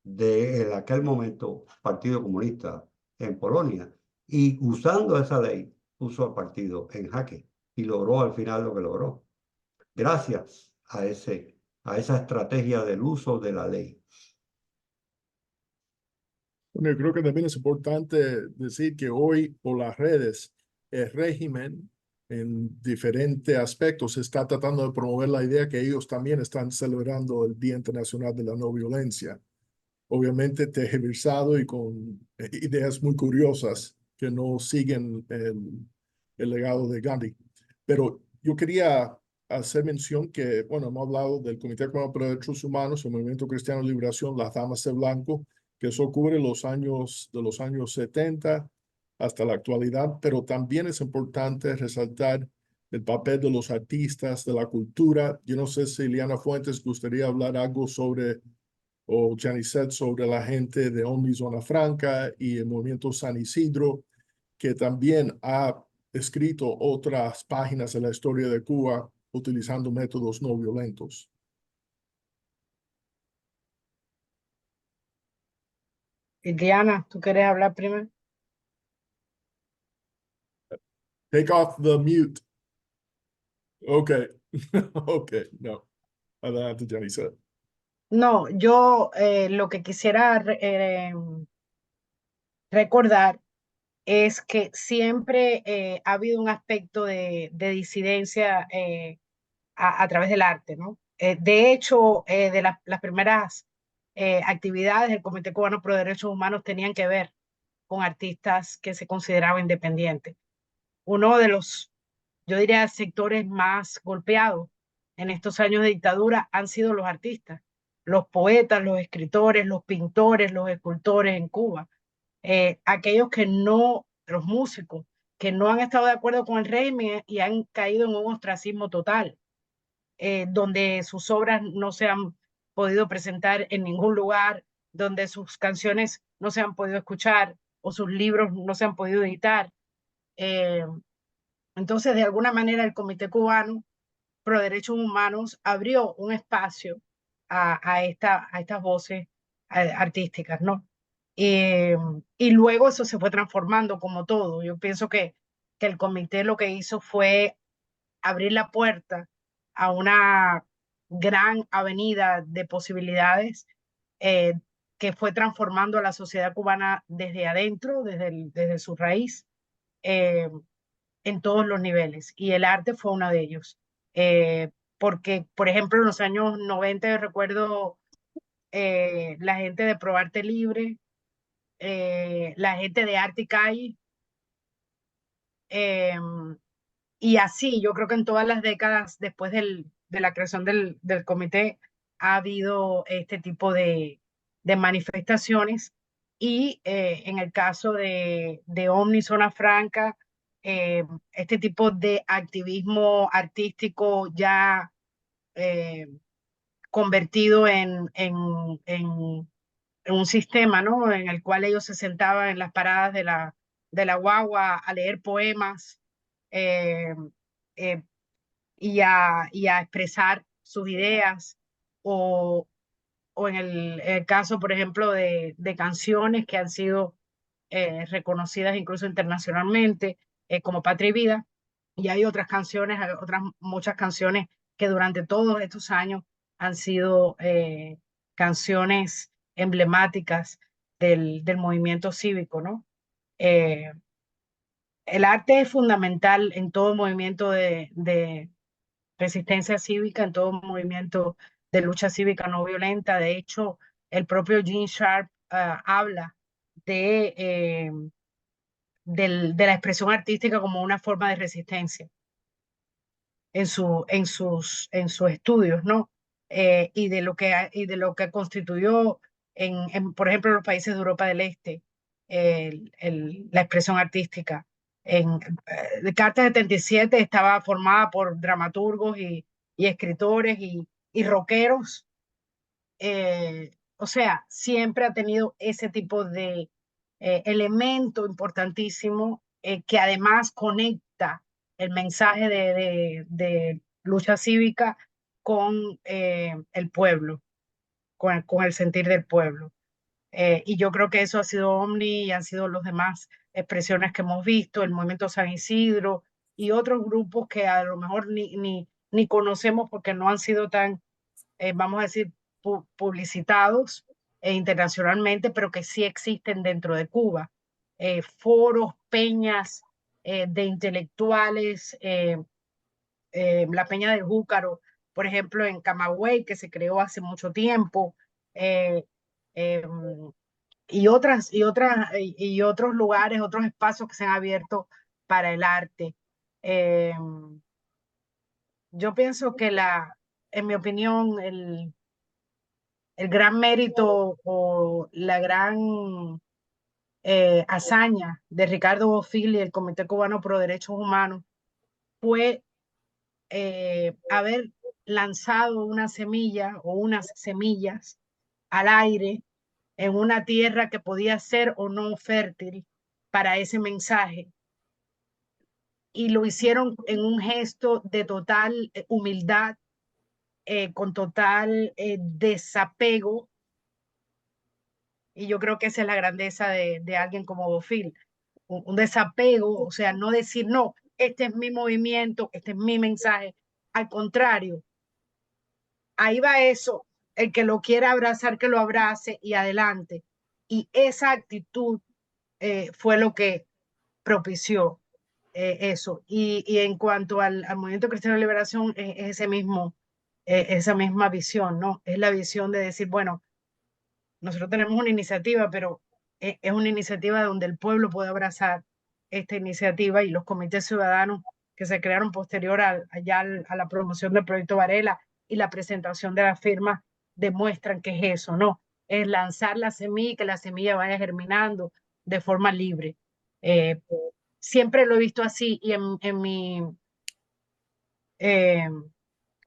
de aquel momento Partido Comunista en Polonia y usando esa ley puso al partido en jaque y logró al final lo que logró, gracias a esa estrategia del uso de la ley. Bueno, yo creo que también es importante decir que hoy por las redes el régimen en diferentes aspectos está tratando de promover la idea que ellos también están celebrando el Día Internacional de la No Violencia. Obviamente tergiversado y con ideas muy curiosas que no siguen el legado de Gandhi. Pero yo quería hacer mención que, bueno, hemos hablado del Comité Cubano para los Derechos Humanos, el Movimiento Cristiano de Liberación, las Damas de Blanco, que eso cubre los años 70 hasta la actualidad, pero también es importante resaltar el papel de los artistas, de la cultura. Yo no sé si Liliana Fuentes gustaría hablar algo sobre, o Janicet, sobre la gente de ONLY Zona Franca y el Movimiento San Isidro, que también ha escrito otras páginas de la historia de Cuba utilizando métodos no violentos. Diana, ¿tú quieres hablar primero? Take off the mute. Okay. Okay, no. Adelante, Janicet. No, yo lo que quisiera recordar es que siempre ha habido un aspecto de disidencia a través del arte, ¿no? De hecho, de las primeras actividades del Comité Cubano por los Derechos Humanos tenían que ver con artistas que se consideraban independientes. Uno de los, yo diría, sectores más golpeados en estos años de dictadura han sido los artistas, los poetas, los escritores, los pintores, los escultores en Cuba. Aquellos que no, los músicos, que no han estado de acuerdo con el régimen y han caído en un ostracismo total, donde sus obras no se han podido presentar en ningún lugar, donde sus canciones no se han podido escuchar o sus libros no se han podido editar. Entonces, de alguna manera, el Comité Cubano Pro Derechos Humanos abrió un espacio a estas voces artísticas, ¿no? Y luego eso se fue transformando como todo. Yo pienso que el comité lo que hizo fue abrir la puerta a una gran avenida de posibilidades que fue transformando a la sociedad cubana desde adentro, desde su raíz, en todos los niveles. Y el arte fue uno de ellos. Porque, por ejemplo, en los años 90 yo recuerdo la gente de Proarte Libre, la gente de Arte y Calle, y así, yo creo que en todas las décadas después de la creación del comité ha habido este tipo de manifestaciones y en el caso de Omni Zona Franca, este tipo de activismo artístico ya convertido en un sistema, ¿no? En el cual ellos se sentaban en las paradas de la guagua a leer poemas eh, eh, y a expresar sus ideas, o en el caso, por ejemplo, de canciones que han sido reconocidas incluso internacionalmente, como Patria y Vida, y hay otras canciones, hay otras muchas canciones que durante todos estos años han sido canciones emblemáticas del movimiento cívico, ¿no? El arte es fundamental en todo movimiento de resistencia cívica, en todo movimiento de lucha cívica no violenta. De hecho, el propio Gene Sharp habla de la expresión artística como una forma de resistencia en sus estudios, ¿no? Y de lo que constituyó, por ejemplo, en los países de Europa del Este, la expresión artística. Carta 77 estaba formada por dramaturgos y escritores y rockeros. O sea, siempre ha tenido ese tipo de elemento importantísimo que además conecta el mensaje de lucha cívica con el pueblo, con el sentir del pueblo. Y yo creo que eso ha sido Omni y han sido los demás expresiones que hemos visto, el Movimiento San Isidro y otros grupos que a lo mejor ni conocemos porque no han sido tan, vamos a decir, publicitados internacionalmente, pero que sí existen dentro de Cuba. Foros, peñas de intelectuales, la Peña del Júcaro, por ejemplo, en Camagüey, que se creó hace mucho tiempo, eh, eh, y otros lugares, otros espacios que se han abierto para el arte. Yo pienso que en mi opinión, el gran mérito o la gran hazaña de Ricardo Bofill y el Comité Cubano Pro Derechos Humanos fue haber lanzado una semilla o unas semillas al aire en una tierra que podía ser o no fértil para ese mensaje. Y lo hicieron en un gesto de total humildad, con total desapego. Y yo creo que esa es la grandeza de alguien como Bofill. Un desapego, o sea, no decir, no, este es mi movimiento, este es mi mensaje. Al contrario, ahí va eso, el que lo quiera abrazar, que lo abrace y adelante. Y esa actitud fue lo que propició eso. Y en cuanto al Movimiento Cristiano de Liberación, es esa misma visión, ¿no? Es la visión de decir, bueno, nosotros tenemos una iniciativa, pero es una iniciativa donde el pueblo puede abrazar esta iniciativa y los comités ciudadanos que se crearon posterior a la promoción del proyecto Varela y la presentación de las firmas demuestran que es eso, ¿no? Es lanzar la semilla y que la semilla vaya germinando de forma libre. Siempre lo he visto así y en mi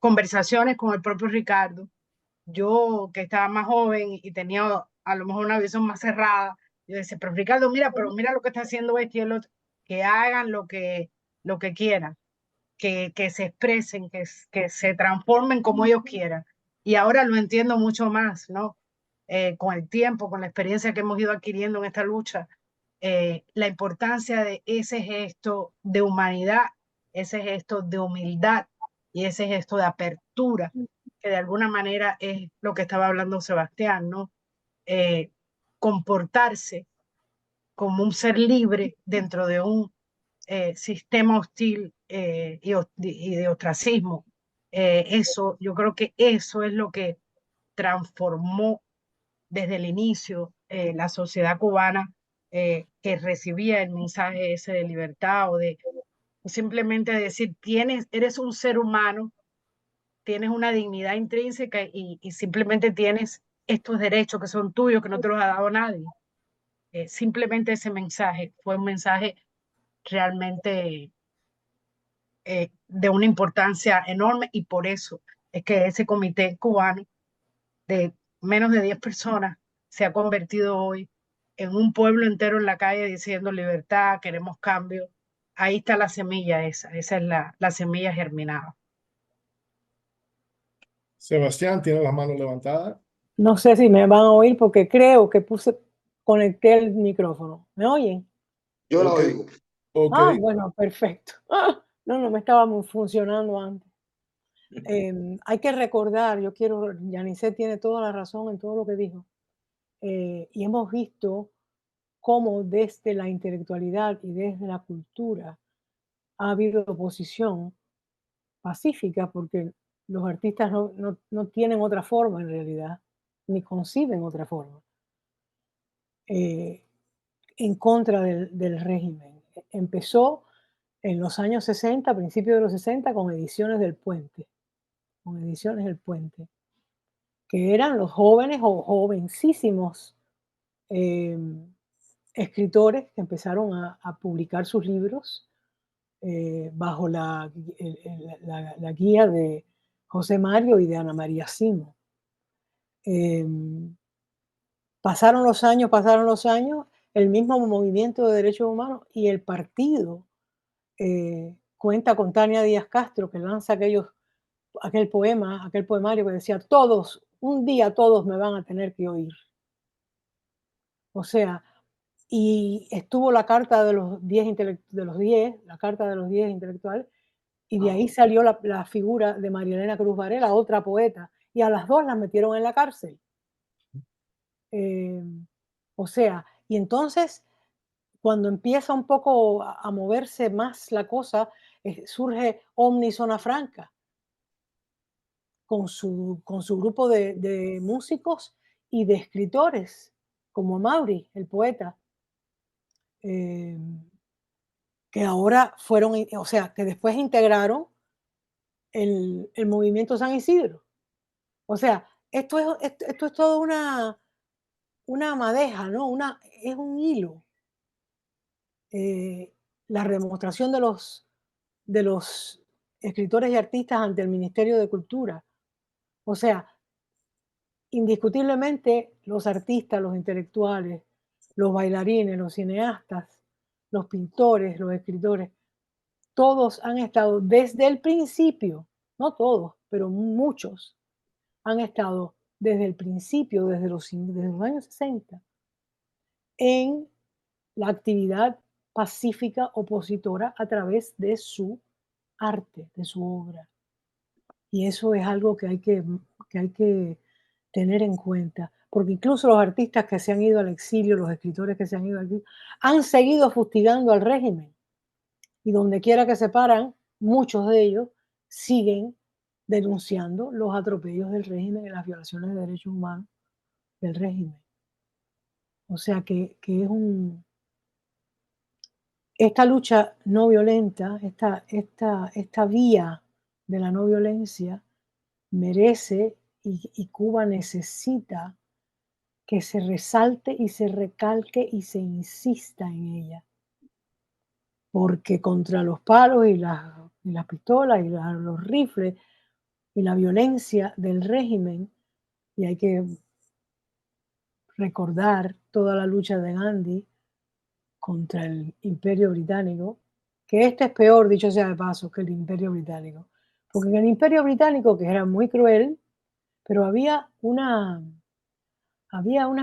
conversaciones con el propio Ricardo, yo que estaba más joven y tenía a lo mejor una visión más cerrada, yo decía, pero Ricardo, pero mira lo que está haciendo este y el otro, que hagan lo que quieran, que se expresen, que se transformen como ellos quieran. Y ahora lo entiendo mucho más, ¿no? Con el tiempo, con la experiencia que hemos ido adquiriendo en esta lucha, la importancia de ese gesto de humanidad, ese gesto de humildad y ese gesto de apertura, que de alguna manera es lo que estaba hablando Sebastián, ¿no? Comportarse como un ser libre dentro de un sistema hostil y de ostracismo. Yo creo que eso es lo que transformó desde el inicio la sociedad cubana, que recibía el mensaje ese de libertad o de simplemente decir, eres un ser humano, tienes una dignidad intrínseca y simplemente tienes estos derechos que son tuyos, que no te los ha dado nadie. Simplemente ese mensaje fue un mensaje realmente de una importancia enorme y por eso es que ese comité cubano de menos de 10 personas se ha convertido hoy en un pueblo entero en la calle diciendo libertad, queremos cambio. Ahí está la semilla esa es la semilla germinada. Sebastián, tiene la mano levantada. No sé si me van a oír porque creo que conecté el micrófono. ¿Me oyen? Yo la Ok. oigo. Ok. Ah, bueno, perfecto. No me estaba funcionando antes. Hay que recordar, Yanisset tiene toda la razón en todo lo que dijo. Y hemos visto cómo desde la intelectualidad y desde la cultura ha habido oposición pacífica porque los artistas no tienen otra forma en realidad, ni conciben otra forma, en contra del régimen. Empezó en los años 60, a principios de los 60, con Ediciones del Puente, que eran los jóvenes o jovencísimos escritores que empezaron a publicar sus libros bajo la guía de José Mario y de Ana María Simo. Pasaron los años, el mismo movimiento de derechos humanos y el partido cuenta con Tania Díaz Castro, que lanza aquel poemario que decía, un día todos me van a tener que oír. O sea, y estuvo la carta de los 10 la carta de los 10 intelectuales, y de ahí salió la figura de María Elena Cruz Varela, otra poeta, y a las dos las metieron en la cárcel. O sea, y entonces cuando empieza un poco a moverse más la cosa, surge Omni Zona Franca con su grupo de músicos y de escritores, como Mauri, el poeta, que ahora o sea, que después integraron el movimiento San Isidro. O sea, esto es toda una madeja, ¿no? Es un hilo. La demostración de los escritores y artistas ante el Ministerio de Cultura. O sea, indiscutiblemente los artistas, los intelectuales, los bailarines, los cineastas, los pintores, los escritores, todos han estado desde el principio, no todos, pero muchos han estado desde el principio, desde los años 60, en la actividad pacífica opositora a través de su arte, de su obra. Y eso es algo que hay que tener en cuenta, porque incluso los artistas que se han ido al exilio, los escritores que se han ido al exilio, han seguido fustigando al régimen. Y donde quiera que se paran, muchos de ellos siguen denunciando los atropellos del régimen y las violaciones de derechos humanos del régimen. O sea que esta lucha no violenta, esta vía de la no violencia merece y Cuba necesita que se resalte y se recalque y se insista en ella. Porque contra los palos y las pistolas y los rifles y la violencia del régimen, y hay que recordar toda la lucha de Gandhi contra el Imperio Británico, que este es peor, dicho sea de paso, que el Imperio Británico. Porque en el Imperio Británico, que era muy cruel, pero había una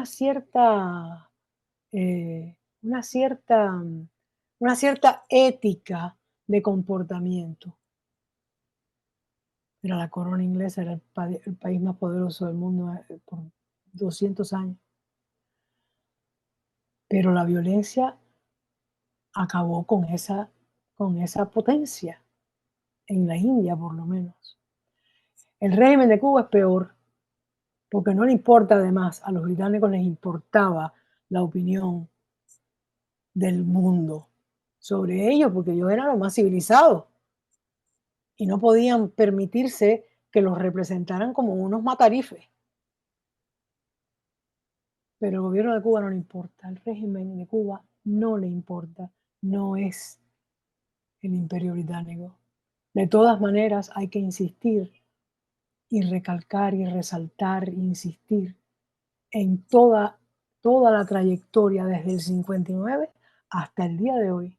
cierta, una cierta ética de comportamiento. Era la corona inglesa, era el país más poderoso del mundo por 200 años. Pero la violencia acabó con esa potencia, en la India por lo menos. El régimen de Cuba es peor, porque no le importa, además, a los británicos les importaba la opinión del mundo sobre ellos, porque ellos eran los más civilizados y no podían permitirse que los representaran como unos matarifes. Pero el gobierno de Cuba no le importa, el régimen de Cuba no le importa, no es el Imperio Británico. De todas maneras, hay que insistir y recalcar y resaltar, insistir en toda la trayectoria desde el 59 hasta el día de hoy,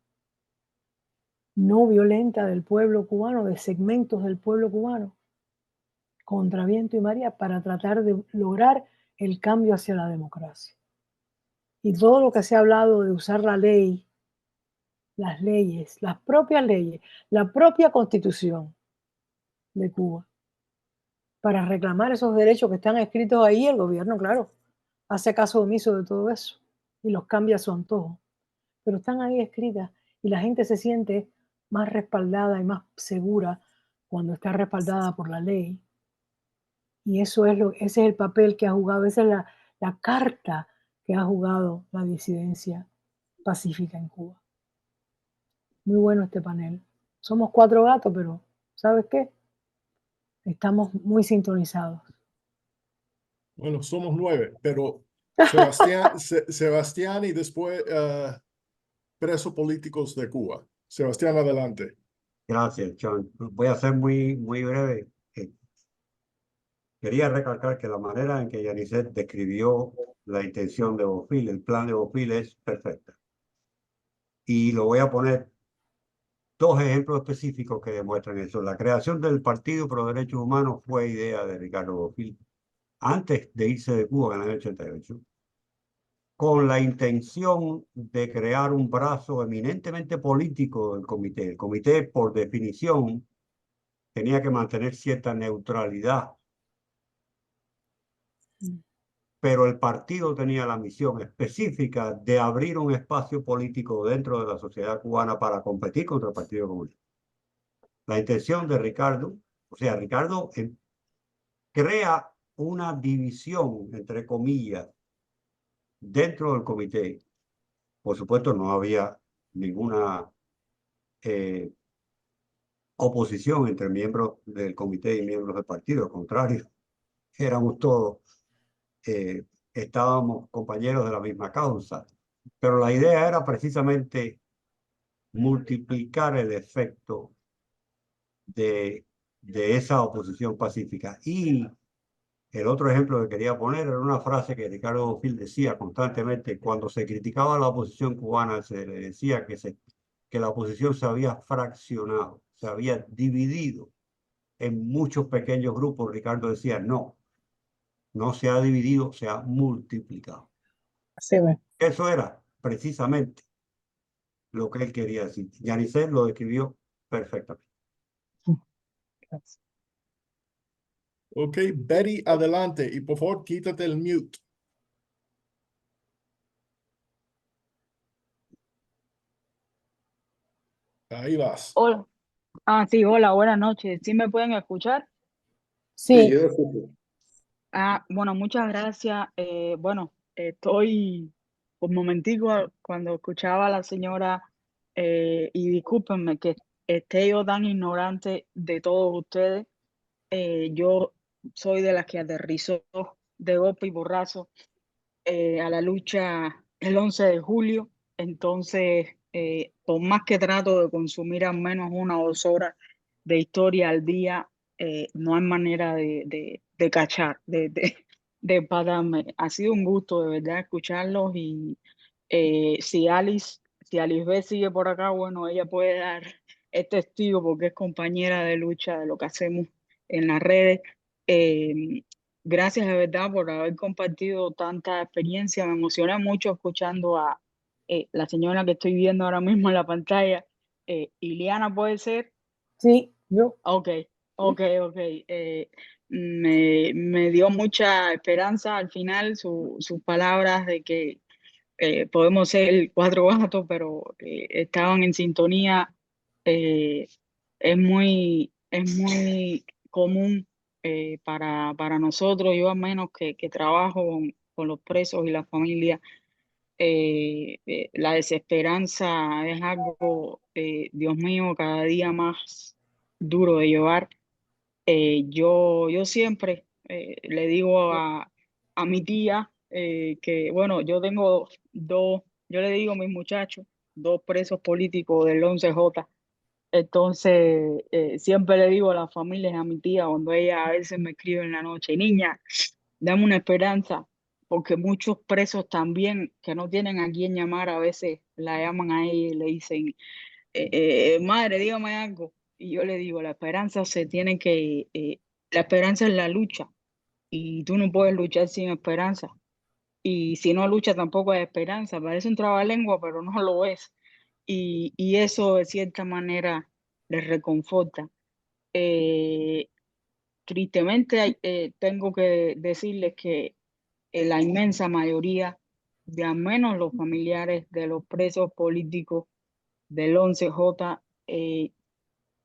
no violenta del pueblo cubano, de segmentos del pueblo cubano, contra viento y marea, para tratar de lograr el cambio hacia la democracia. Y todo lo que se ha hablado de usar la ley, las leyes, las propias leyes, la propia constitución de Cuba, para reclamar esos derechos que están escritos ahí, el gobierno, claro, hace caso omiso de todo eso y los cambia a su antojo. Pero están ahí escritas y la gente se siente más respaldada y más segura cuando está respaldada por la ley. Y ese es el papel que ha jugado, esa es la carta que ha jugado la disidencia pacífica en Cuba. Muy bueno este panel. Somos 4 gatos, pero ¿sabes qué? Estamos muy sintonizados. Bueno, somos 9, pero Sebastián y después presos políticos de Cuba. Sebastián, adelante. Gracias, John. Voy a ser muy breve. Quería recalcar que la manera en que Yanicet describió la intención de Bofill, el plan de Bofill, es perfecta. Y lo voy a poner 2 ejemplos específicos que demuestran eso. La creación del Partido Pro Derechos Humanos fue idea de Ricardo Bofill antes de irse de Cuba en el año 88, con la intención de crear un brazo eminentemente político del comité. El comité, por definición, tenía que mantener cierta neutralidad, pero el partido tenía la misión específica de abrir un espacio político dentro de la sociedad cubana para competir contra el Partido Comunista. La intención de Ricardo, o sea, Ricardo crea una división, entre comillas, dentro del comité. Por supuesto, no había ninguna oposición entre miembros del comité y miembros del partido, al contrario, éramos todos, estábamos compañeros de la misma causa, pero la idea era precisamente multiplicar el efecto de esa oposición pacífica. Y el otro ejemplo que quería poner era una frase que Ricardo Bofill decía constantemente: cuando se criticaba a la oposición cubana, se le decía que la oposición se había fraccionado, se había dividido en muchos pequeños grupos. Ricardo decía: no se ha dividido, se ha multiplicado. Sí, Eso era precisamente lo que él quería decir. Yanicet lo describió perfectamente. gracias. Ok, Betty, adelante. Y por favor, quítate el mute. Ahí vas. Hola. Sí, hola, buenas noches. ¿Sí me pueden escuchar? Sí, Sí, yo escucho. Bueno, muchas gracias. Bueno, estoy un momentico cuando escuchaba a la señora y discúlpenme que esté yo tan ignorante de todos ustedes. Yo soy de las que aterrizó de golpe y porrazo a la lucha el 11 de julio. Entonces, por más que trato de consumir al menos 1 o 2 horas de historia al día, no hay manera de cachar, de empatarme. Ha sido un gusto de verdad escucharlos y si Alice B sigue por acá, bueno, ella puede dar es testigo porque es compañera de lucha de lo que hacemos en las redes. Eh, Gracias de verdad por haber compartido tanta experiencia. Me emocioné mucho escuchando a la señora que estoy viendo ahora mismo en la pantalla. Iliana, ¿puede ser? Sí, yo. Ok. Me dio mucha esperanza al final sus palabras de que podemos ser 4 gatos, pero estaban en sintonía. eh, es muy común para nosotros, yo al menos que trabajo con los presos y la familia. La desesperanza es algo, Dios mío, cada día más duro de llevar. Yo siempre le digo a mi tía que, bueno, yo tengo yo le digo a mis muchachos, 2 presos políticos del 11J. Entonces, siempre le digo a las familias, a mi tía, cuando ella a veces me escribe en la noche, niña, dame una esperanza, porque muchos presos también que no tienen a quién llamar, a veces la llaman a ella y le dicen, madre, dígame algo. Y yo le digo, la esperanza la esperanza es la lucha y tú no puedes luchar sin esperanza. Y si no lucha tampoco hay esperanza. Parece un trabalengua, pero no lo es. Y eso de cierta manera les reconforta. Eh, Tristemente tengo que decirles que la inmensa mayoría de al menos los familiares de los presos políticos del 11J,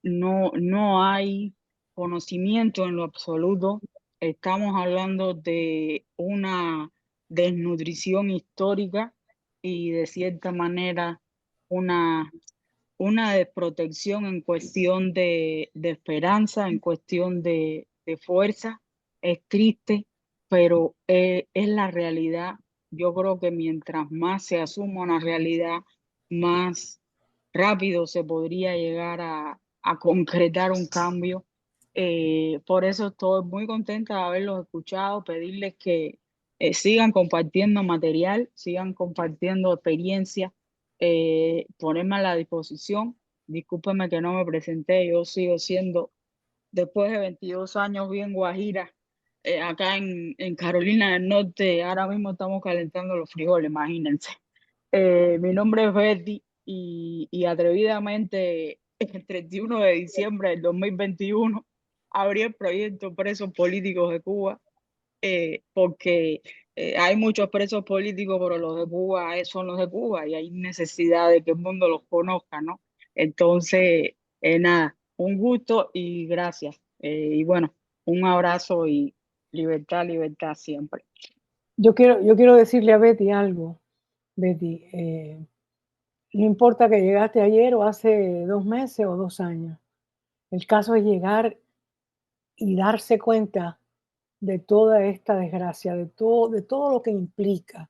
no hay conocimiento en lo absoluto. Estamos hablando de una desnutrición histórica y de cierta manera una, una desprotección en cuestión de esperanza, en cuestión de fuerza. Es triste, pero es la realidad. Yo creo que mientras más se asuma una realidad, más rápido se podría llegar a concretar un cambio. Por eso estoy muy contenta de haberlos escuchado, pedirles que sigan compartiendo material, sigan compartiendo experiencia, ponerme a la disposición. Discúlpeme que no me presenté, yo sigo siendo, después de 22 años bien guajira, acá en Carolina del Norte, ahora mismo estamos calentando los frijoles, imagínense. Mi nombre es Betty y atrevidamente el 31 de diciembre del 2021 abrí el proyecto Presos Políticos de Cuba, porque hay muchos presos políticos, pero los de Cuba son los de Cuba y hay necesidad de que el mundo los conozca, ¿no? Entonces, nada, un gusto y gracias. Y bueno, un abrazo y libertad, libertad siempre. Yo quiero decirle a Betty algo. Betty, no importa que llegaste ayer o hace 2 meses o 2 años. El caso es llegar y darse cuenta de toda esta desgracia, de todo lo que implica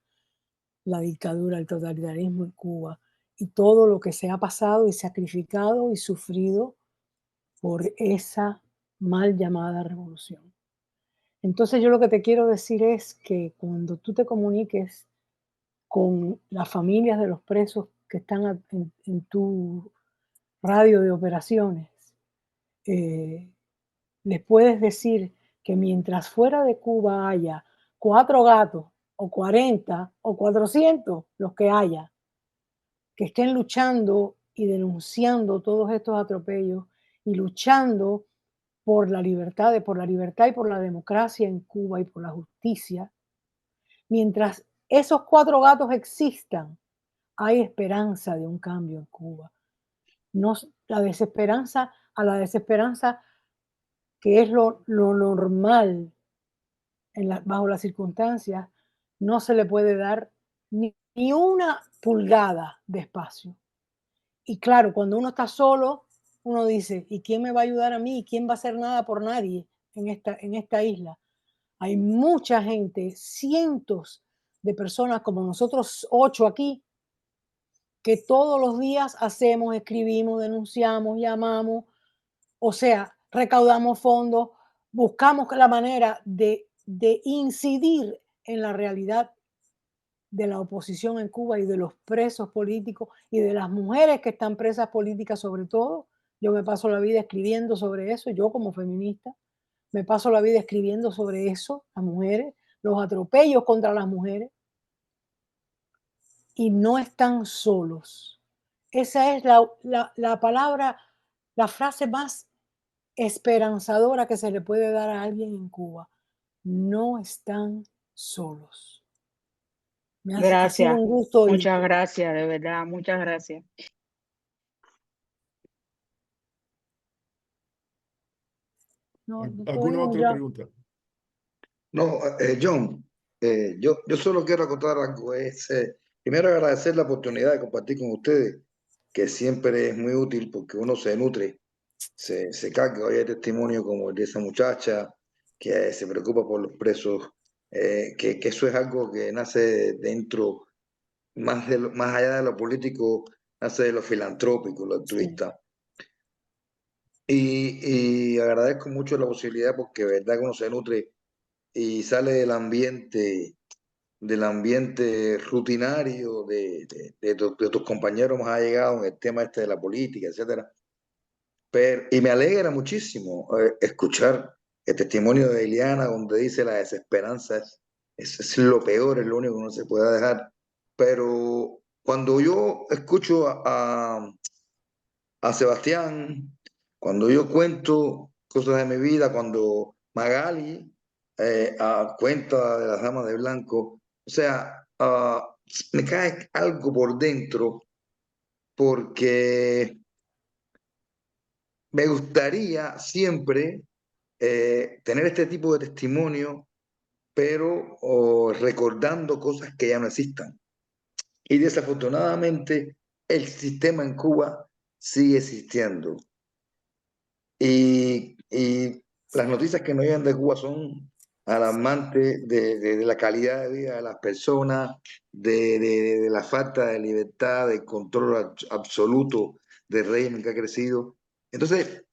la dictadura, el totalitarismo en Cuba y todo lo que se ha pasado y sacrificado y sufrido por esa mal llamada revolución. Entonces yo lo que te quiero decir es que cuando tú te comuniques con las familias de los presos que están en tu radio de operaciones, les puedes decir que mientras fuera de Cuba haya 4 gatos o 40 o 400, los que haya, que estén luchando y denunciando todos estos atropellos y luchando por la libertad y por la democracia en Cuba y por la justicia, mientras esos 4 gatos existan, hay esperanza de un cambio en Cuba. No, la desesperanza, que es lo normal bajo las circunstancias, no se le puede dar ni una pulgada de espacio. Y claro, cuando uno está solo, uno dice, ¿y quién me va a ayudar a mí? ¿Y quién va a hacer nada por nadie en esta isla? Hay mucha gente, cientos de personas como nosotros 8 aquí, que todos los días hacemos, escribimos, denunciamos, llamamos, o sea, recaudamos fondos, buscamos la manera de incidir en la realidad de la oposición en Cuba y de los presos políticos y de las mujeres que están presas políticas sobre todo. Yo me paso la vida escribiendo sobre eso, yo como feminista, me paso la vida escribiendo sobre eso, las mujeres, los atropellos contra las mujeres, y no están solos. Esa es la palabra, la frase más esperanzadora que se le puede dar a alguien en Cuba. No están solos. Ha sido Gracias, un gusto muchas oírte. gracias, de verdad, muchas gracias. No, ¿Alguna oímos otra ya. pregunta? No, John, yo solo quiero acotar algo. Primero agradecer la oportunidad de compartir con ustedes, que siempre es muy útil porque uno se nutre, se carga. Hoy hay testimonio como el de esa muchacha que se preocupa por los presos, que eso es algo que nace dentro, más allá de lo político, nace de lo filantrópico, lo Sí. altruista. Y agradezco mucho la posibilidad porque de verdad que uno se nutre y sale del ambiente rutinario de tus compañeros más allegados en el tema este de la política, etcétera. Y me alegra muchísimo escuchar el testimonio de Eliana, donde dice la desesperanza es lo peor, es lo único que no se puede dejar. Pero cuando yo escucho a Sebastián, cuando yo cuento cosas de mi vida, cuando Magali cuenta de las damas de blanco, o sea, me cae algo por dentro porque me gustaría siempre tener este tipo de testimonio, pero recordando cosas que ya no existan. Y desafortunadamente el sistema en Cuba sigue existiendo. Y las noticias que nos llegan de Cuba son alarmantes de la calidad de vida de las personas, de la falta de libertad, de control absoluto del régimen que ha crecido. Entonces,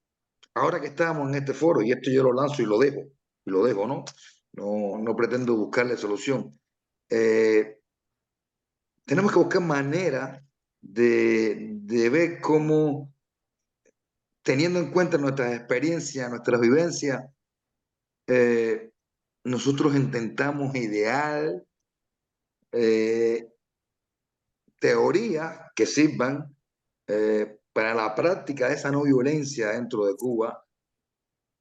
ahora que estamos en este foro, y esto yo lo lanzo y lo dejo, ¿no? No pretendo buscarle solución. Tenemos que buscar manera de ver cómo, teniendo en cuenta nuestras experiencias, nuestras vivencias, nosotros intentamos idear teorías que sirvan para la práctica de esa no violencia dentro de Cuba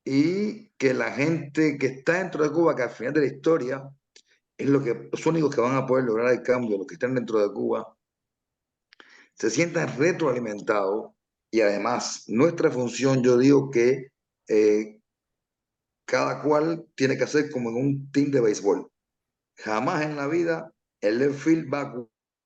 y que la gente que está dentro de Cuba, que al final de la historia es los únicos que van a poder lograr el cambio, los que están dentro de Cuba, se sientan retroalimentados y además nuestra función, yo digo que cada cual tiene que hacer como en un team de béisbol. Jamás en la vida el left field va a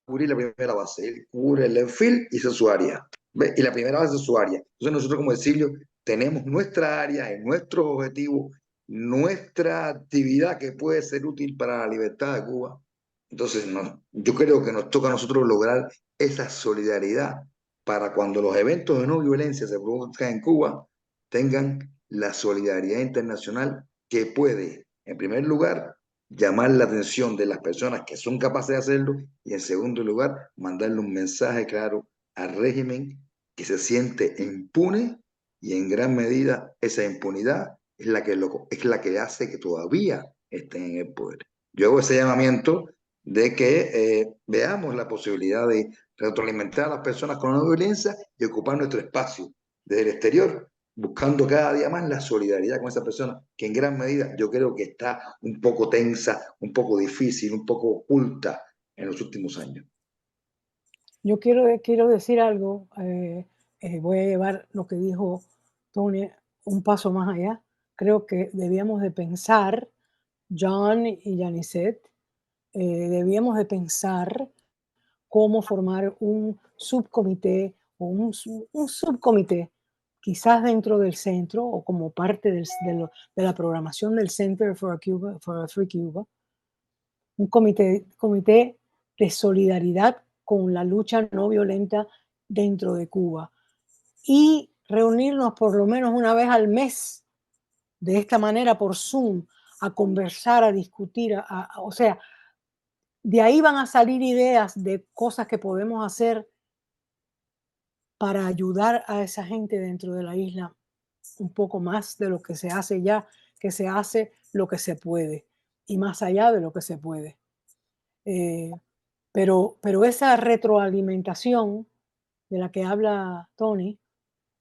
cubrir la primera base. Él cubre el left field y esa es su área. ¿Ve? Y la primera base es su área. Entonces nosotros como exilio tenemos nuestra área, en nuestros objetivos, nuestra actividad que puede ser útil para la libertad de Cuba. Entonces yo creo que nos toca a nosotros lograr esa solidaridad para cuando los eventos de no violencia se produzcan en Cuba, tengan la solidaridad internacional que puede, en primer lugar, llamar la atención de las personas que son capaces de hacerlo y en segundo lugar, mandarle un mensaje claro al régimen que se siente impune y en gran medida esa impunidad es la que hace que todavía estén en el poder. Yo hago ese llamamiento de que veamos la posibilidad de retroalimentar a las personas con la violencia y ocupar nuestro espacio desde el exterior, buscando cada día más la solidaridad con esa persona, que en gran medida yo creo que está un poco tensa, un poco difícil, un poco oculta en los últimos años. Yo quiero decir algo, voy a llevar lo que dijo Tony un paso más allá. Creo que debíamos de pensar, John y Janicet, debíamos de pensar cómo formar un subcomité, o un subcomité, quizás dentro del centro o como parte de la programación del Center for a Free Cuba, un comité de solidaridad con la lucha no violenta dentro de Cuba y reunirnos por lo menos una vez al mes de esta manera por Zoom a conversar, a discutir, o sea, de ahí van a salir ideas de cosas que podemos hacer para ayudar a esa gente dentro de la isla un poco más de lo que se hace ya, que se hace lo que se puede y más allá de lo que se puede. Pero esa retroalimentación de la que habla Tony,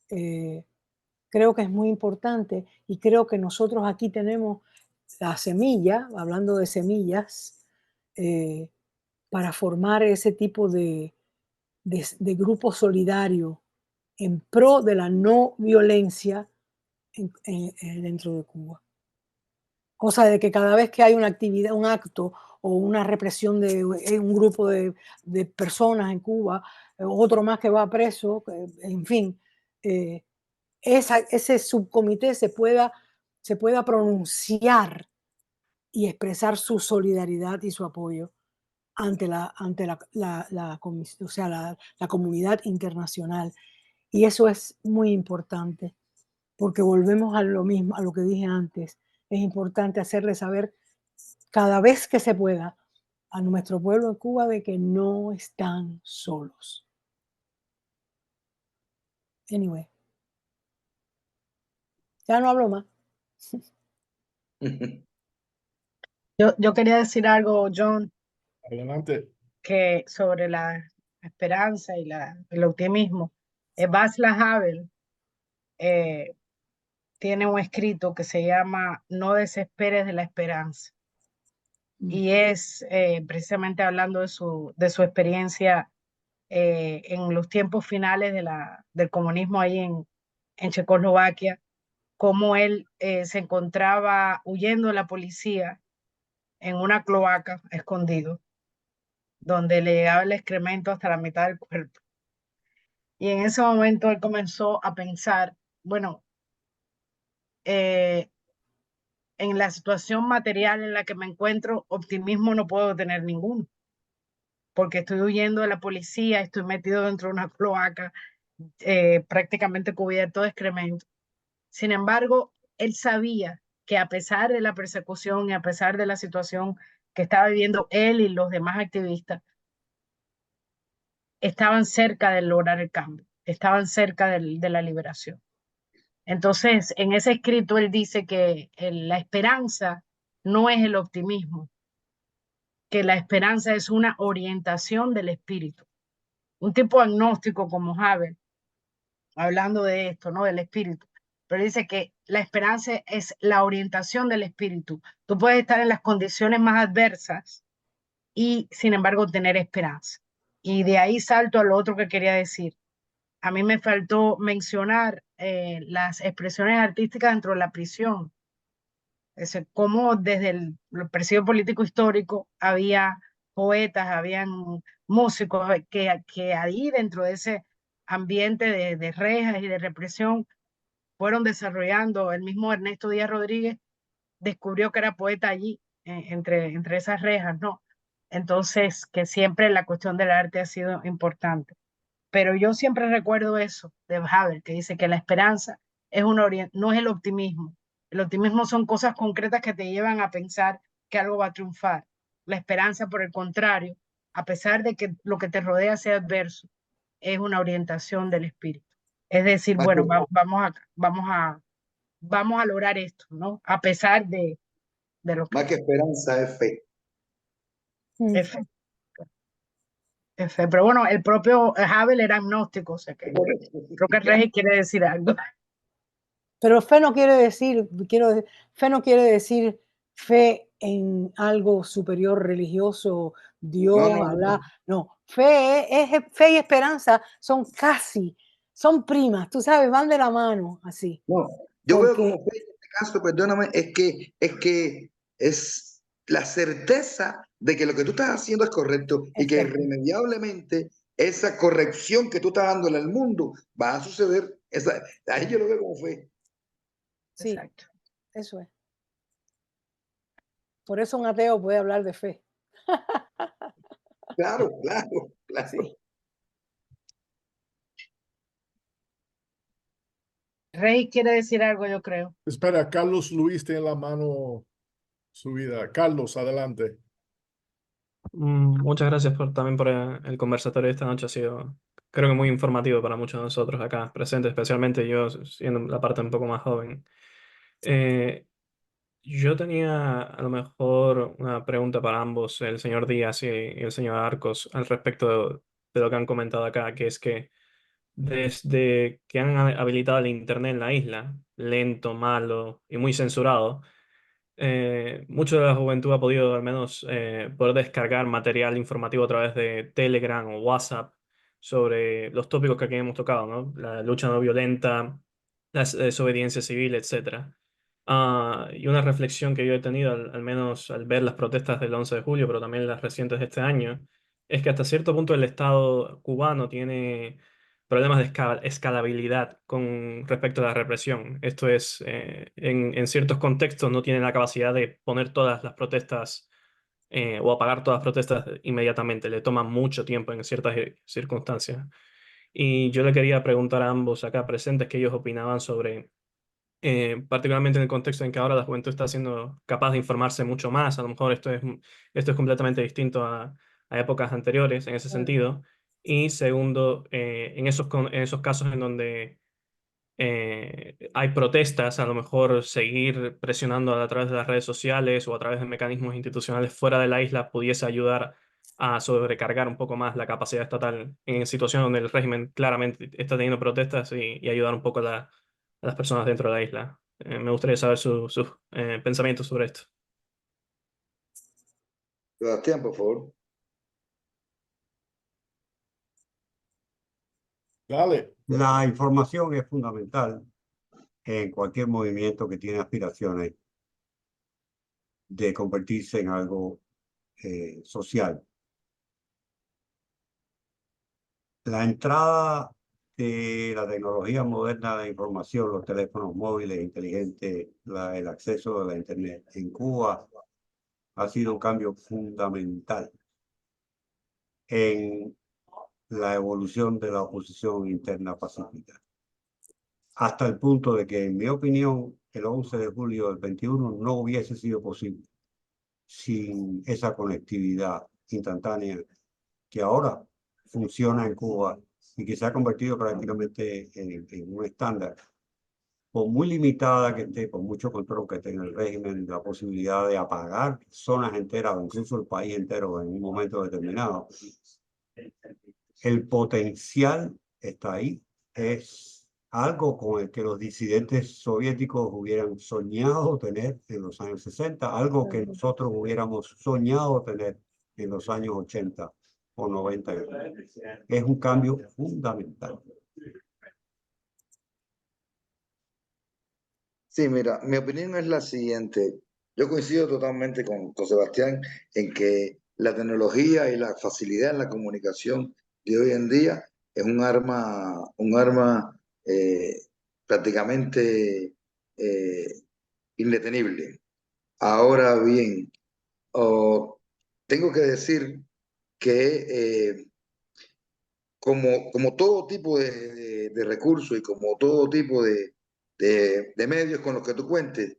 creo que es muy importante y creo que nosotros aquí tenemos la semilla, hablando de semillas, para formar ese tipo de grupo solidario en pro de la no violencia dentro de Cuba. Cosa de que cada vez que hay una actividad, un acto o una represión de un grupo de personas en Cuba, otro más que va preso, en fin, ese subcomité se pueda pronunciar y expresar su solidaridad y su apoyo ante la comunidad internacional. Y eso es muy importante, porque volvemos a lo mismo, a lo que dije antes. Es importante hacerle saber cada vez que se pueda a nuestro pueblo en Cuba de que no están solos. Anyway. Ya no hablo más. Yo quería decir algo, John, Adelante. que sobre la esperanza y el optimismo. Václav Havel tiene un escrito que se llama No desesperes de la esperanza. Y es precisamente hablando de su experiencia en los tiempos finales del comunismo ahí en Checoslovaquia, cómo él se encontraba huyendo de la policía en una cloaca escondido, donde le llegaba el excremento hasta la mitad del cuerpo. Y en ese momento él comenzó a pensar, bueno, en la situación material en la que me encuentro, optimismo no puedo tener ninguno, porque estoy huyendo de la policía, estoy metido dentro de una cloaca, prácticamente cubierto de excremento. Sin embargo, él sabía que a pesar de la persecución y a pesar de la situación que estaba viviendo él y los demás activistas, estaban cerca de lograr el cambio, estaban cerca de la liberación. Entonces, en ese escrito él dice que la esperanza no es el optimismo, que la esperanza es una orientación del espíritu. Un tipo agnóstico como Havel, hablando de esto, ¿no? Del espíritu, pero dice que la esperanza es la orientación del espíritu. Tú puedes estar en las condiciones más adversas y, sin embargo, tener esperanza. Y de ahí salto a lo otro que quería decir. A mí me faltó mencionar las expresiones artísticas dentro de la prisión. Es decir, cómo desde el periodo político histórico había poetas, habían músicos que ahí dentro de ese ambiente de rejas y de represión fueron desarrollando. El mismo Ernesto Díaz Rodríguez descubrió que era poeta allí, entre esas rejas, ¿no? Entonces, que siempre la cuestión del arte ha sido importante. Pero yo siempre recuerdo eso de Havel, que dice que la esperanza es no es el optimismo. El optimismo son cosas concretas que te llevan a pensar que algo va a triunfar. La esperanza, por el contrario, a pesar de que lo que te rodea sea adverso, es una orientación del espíritu. Es decir, bueno, vamos a lograr esto, ¿no? A pesar de lo que... Más que esperanza es fe. Es fe. Es fe. Pero bueno, el propio Havel era agnóstico, o sea que creo que Regi quiere decir algo. Pero fe no quiere decir, fe en algo superior religioso, Dios, Alá. No, fe y esperanza son primas, tú sabes, van de la mano, así. No, yo veo como fe en este caso, perdóname, es que es la certeza de que lo que tú estás haciendo es correcto y que irremediablemente esa corrección que tú estás dándole al mundo va a suceder. Ahí yo lo veo como fe. Sí, Exacto. eso es. Por eso un ateo puede hablar de fe. Claro, claro, claro. Sí. Rey quiere decir algo, yo creo. Espera, Carlos Luis tiene la mano subida. Carlos, adelante. Muchas gracias también por el conversatorio de esta noche. Ha sido, creo que muy informativo para muchos de nosotros acá presentes, especialmente yo siendo la parte un poco más joven. Yo tenía a lo mejor una pregunta para ambos, el señor Díaz y el señor Arcos, al respecto de lo que han comentado acá, que es que desde que han habilitado el Internet en la isla, lento, malo y muy censurado, mucho de la juventud ha podido al menos poder descargar material informativo a través de Telegram o WhatsApp sobre los tópicos que aquí hemos tocado, ¿no? La lucha no violenta, la desobediencia civil, etcétera. Y una reflexión que yo he tenido, al menos al ver las protestas del 11 de julio, pero también las recientes de este año, es que hasta cierto punto el Estado cubano tiene problemas de escalabilidad con respecto a la represión. Esto es, en ciertos contextos no tiene la capacidad de poner todas las protestas o apagar todas las protestas inmediatamente. Le toma mucho tiempo en ciertas circunstancias. Y yo le quería preguntar a ambos acá presentes qué ellos opinaban sobre particularmente en el contexto en que ahora la juventud está siendo capaz de informarse mucho más. A lo mejor esto es completamente distinto a épocas anteriores en ese sentido. Y segundo, en esos casos en donde hay protestas, a lo mejor seguir presionando a través de las redes sociales o a través de mecanismos institucionales fuera de la isla pudiese ayudar a sobrecargar un poco más la capacidad estatal en situaciones donde el régimen claramente está teniendo protestas y ayudar un poco a las personas dentro de la isla. Me gustaría saber sus pensamientos sobre esto. Sebastián, por favor. Dale. La información es fundamental en cualquier movimiento que tiene aspiraciones de convertirse en algo social. La entrada de la tecnología moderna de información, los teléfonos móviles inteligentes, el acceso a la Internet en Cuba ha sido un cambio fundamental en la evolución de la oposición interna pacífica. Hasta el punto de que, en mi opinión, el 11 de julio del 21 no hubiese sido posible sin esa conectividad instantánea que ahora funciona en Cuba y que se ha convertido prácticamente en un estándar. Por muy limitada que esté, por mucho control que tenga el régimen, la posibilidad de apagar zonas enteras o incluso el país entero en un momento determinado, el potencial está ahí. Es algo con el que los disidentes soviéticos hubieran soñado tener en los años 60, algo que nosotros hubiéramos soñado tener en los años 80 o 90. Es un cambio fundamental. Sí, mira, mi opinión es la siguiente. Yo coincido totalmente con Sebastián en que la tecnología y la facilidad en la comunicación de hoy en día es un arma prácticamente indetenible. Ahora bien, tengo que decir que como todo tipo de recursos y como todo tipo de medios con los que tú cuentes,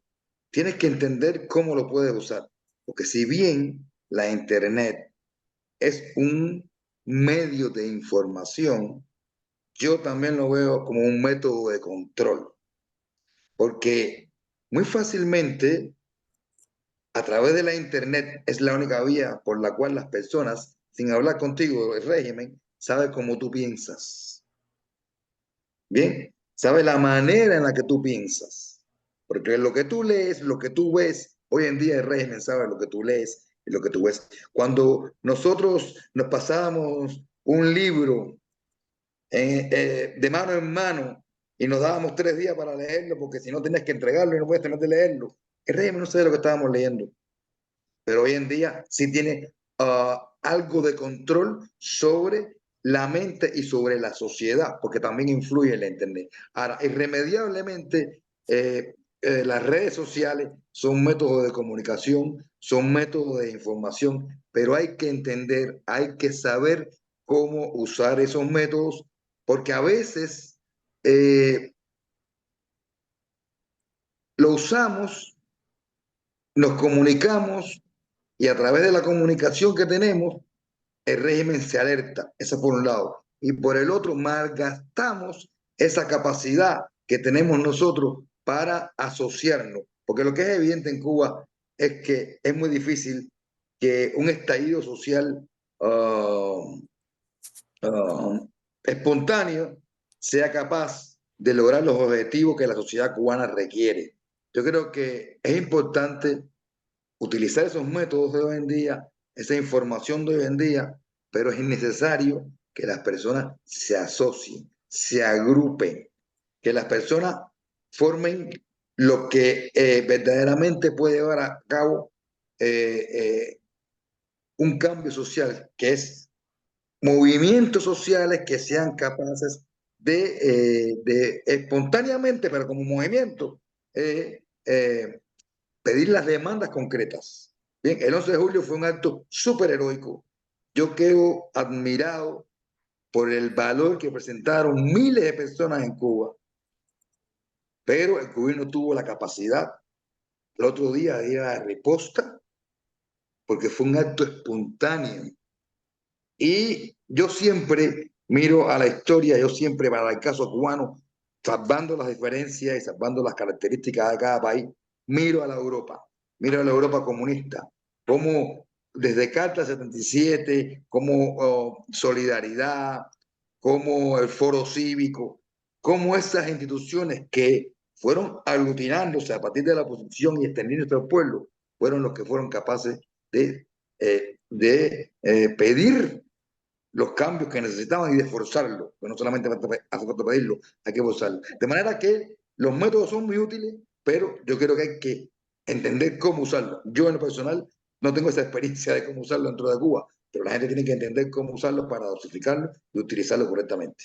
tienes que entender cómo lo puedes usar. Porque si bien la Internet es un medio de información, yo también lo veo como un método de control. Porque muy fácilmente, a través de la Internet, es la única vía por la cual las personas, sin hablar contigo, el régimen, sabe cómo tú piensas. Bien, sabe la manera en la que tú piensas. Porque lo que tú lees, lo que tú ves, hoy en día el régimen sabe lo que tú lees y lo que tú ves. Cuando nosotros nos pasábamos un libro de mano en mano y nos dábamos 3 días para leerlo, porque si no tenías que entregarlo y no puedes tener de leerlo, el régimen no sabe lo que estábamos leyendo. Pero hoy en día sí tiene algo de control sobre la mente y sobre la sociedad, porque también influye la Internet. Ahora, irremediablemente, las redes sociales son métodos de comunicación, son métodos de información, pero hay que entender, hay que saber cómo usar esos métodos, porque a veces lo usamos, nos comunicamos y a través de la comunicación que tenemos, el régimen se alerta, eso por un lado. Y por el otro, malgastamos esa capacidad que tenemos nosotros para asociarnos. Porque lo que es evidente en Cuba es que es muy difícil que un estallido social espontáneo sea capaz de lograr los objetivos que la sociedad cubana requiere. Yo creo que es importante utilizar esos métodos de hoy en día, esa información de hoy en día, pero es necesario que las personas se asocien, se agrupen, que las personas formen lo que verdaderamente puede llevar a cabo un cambio social, que es movimientos sociales que sean capaces de espontáneamente, pero como movimiento, pedir las demandas concretas. Bien, el 11 de julio fue un acto súper heroico. Yo quedo admirado por el valor que presentaron miles de personas en Cuba, pero el gobierno tuvo la capacidad el otro día de ir a la riposta porque fue un acto espontáneo. Y yo siempre miro a la historia, yo siempre para el caso cubano, salvando las diferencias y salvando las características de cada país, miro a la Europa comunista, como desde Carta 77, como Solidaridad, como el Foro Cívico, como esas instituciones que fueron aglutinándose a partir de la oposición y extendiéndose al pueblo, fueron los que fueron capaces de pedir los cambios que necesitaban y de forzarlo, que no solamente hace falta pedirlo, hay que forzarlo. De manera que los métodos son muy útiles, pero yo creo que hay que entender cómo usarlo. Yo en lo personal no tengo esa experiencia de cómo usarlo dentro de Cuba, pero la gente tiene que entender cómo usarlo para dosificarlo y utilizarlo correctamente.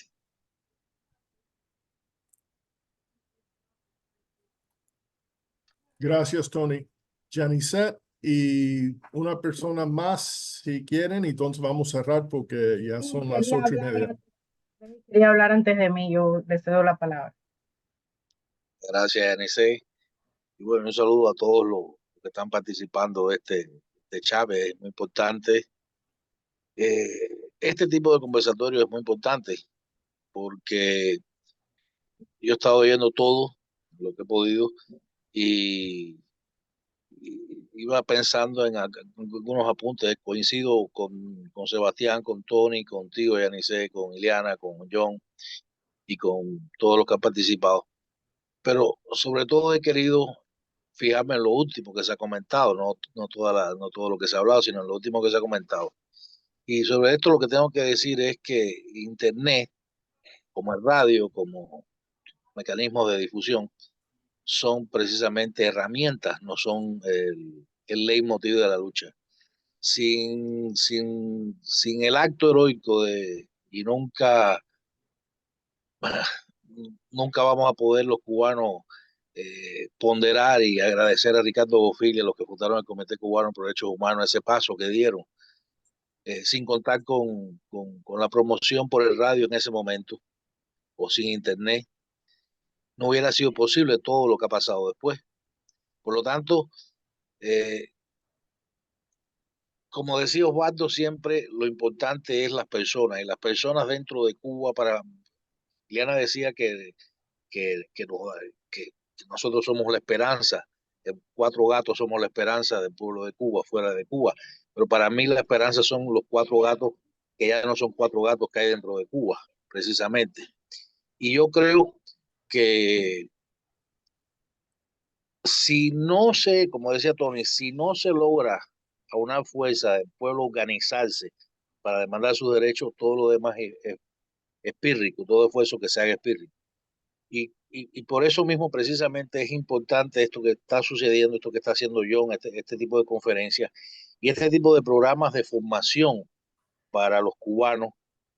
Gracias, Tony. Janicet y una persona más, si quieren, y entonces vamos a cerrar porque ya son las 8:30. Quería hablar antes de mí, yo le cedo la palabra. Gracias, Yanisei. Y bueno, un saludo a todos los que están participando de este chat, es muy importante. Este tipo de conversatorio es muy importante porque yo he estado oyendo todo lo que he podido y iba pensando en algunos apuntes. Coincido con Sebastián, con Tony, contigo, Yanisei, con Ileana, con John y con todos los que han participado. Pero sobre todo he querido fijarme en lo último que se ha comentado, no todo lo que se ha hablado, sino en lo último que se ha comentado. Y sobre esto lo que tengo que decir es que Internet, como el radio, como mecanismos de difusión, son precisamente herramientas, no son el leitmotiv de la lucha. Sin el acto heroico y nunca vamos a poder los cubanos ponderar y agradecer a Ricardo Bofill y a los que fundaron el Comité Cubano por Derechos Humanos ese paso que dieron, sin contar con la promoción por el radio en ese momento o sin internet, no hubiera sido posible todo lo que ha pasado después. Por lo tanto, como decía Osvaldo, siempre lo importante es las personas y las personas dentro de Cuba. Liana decía que nosotros somos la esperanza, Cuatro Gatos somos la esperanza del pueblo de Cuba, fuera de Cuba, pero para mí la esperanza son los cuatro gatos que ya no son cuatro gatos que hay dentro de Cuba, precisamente. Y yo creo que si no se, como decía Tony, si no se logra a una fuerza del pueblo organizarse para demandar sus derechos, todo lo demás es pírrico, todo esfuerzo que se haga es pírrico. Y por eso mismo precisamente es importante esto que está sucediendo, esto que está haciendo John, este tipo de conferencias y este tipo de programas de formación para los cubanos,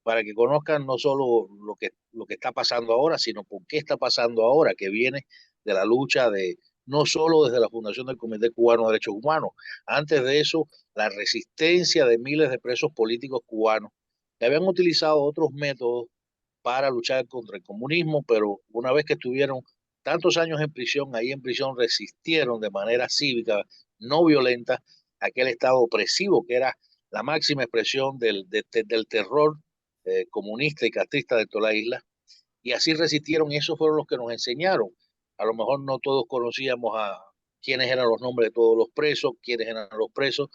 para que conozcan no solo lo que está pasando ahora, sino por qué está pasando ahora, que viene de la lucha de no solo desde la fundación del Comité Cubano de Derechos Humanos, antes de eso, la resistencia de miles de presos políticos cubanos que habían utilizado otros métodos para luchar contra el comunismo, pero una vez que estuvieron tantos años en prisión, ahí en prisión resistieron de manera cívica, no violenta, aquel estado opresivo que era la máxima expresión del terror comunista y castrista de toda la isla, y así resistieron, y esos fueron los que nos enseñaron. A lo mejor no todos conocíamos a quiénes eran los nombres de todos los presos, quiénes eran los presos,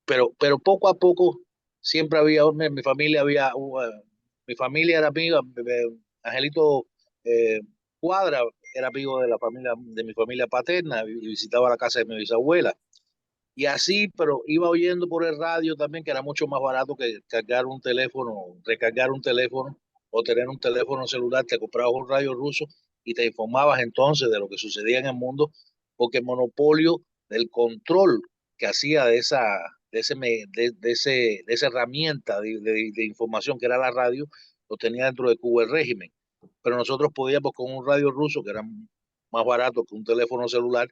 pero poco a poco siempre había, en mi familia había, mi familia era amiga, Angelito Cuadra era amigo de la familia, de mi familia paterna, y visitaba la casa de mi bisabuela. Y así, pero iba oyendo por el radio también que era mucho más barato que cargar un teléfono, recargar un teléfono o tener un teléfono celular. Te comprabas un radio ruso y te informabas entonces de lo que sucedía en el mundo, porque el monopolio del control que hacía de esa herramienta de información que era la radio, lo tenía dentro de Cuba el régimen. Pero nosotros podíamos con un radio ruso que era más barato que un teléfono celular,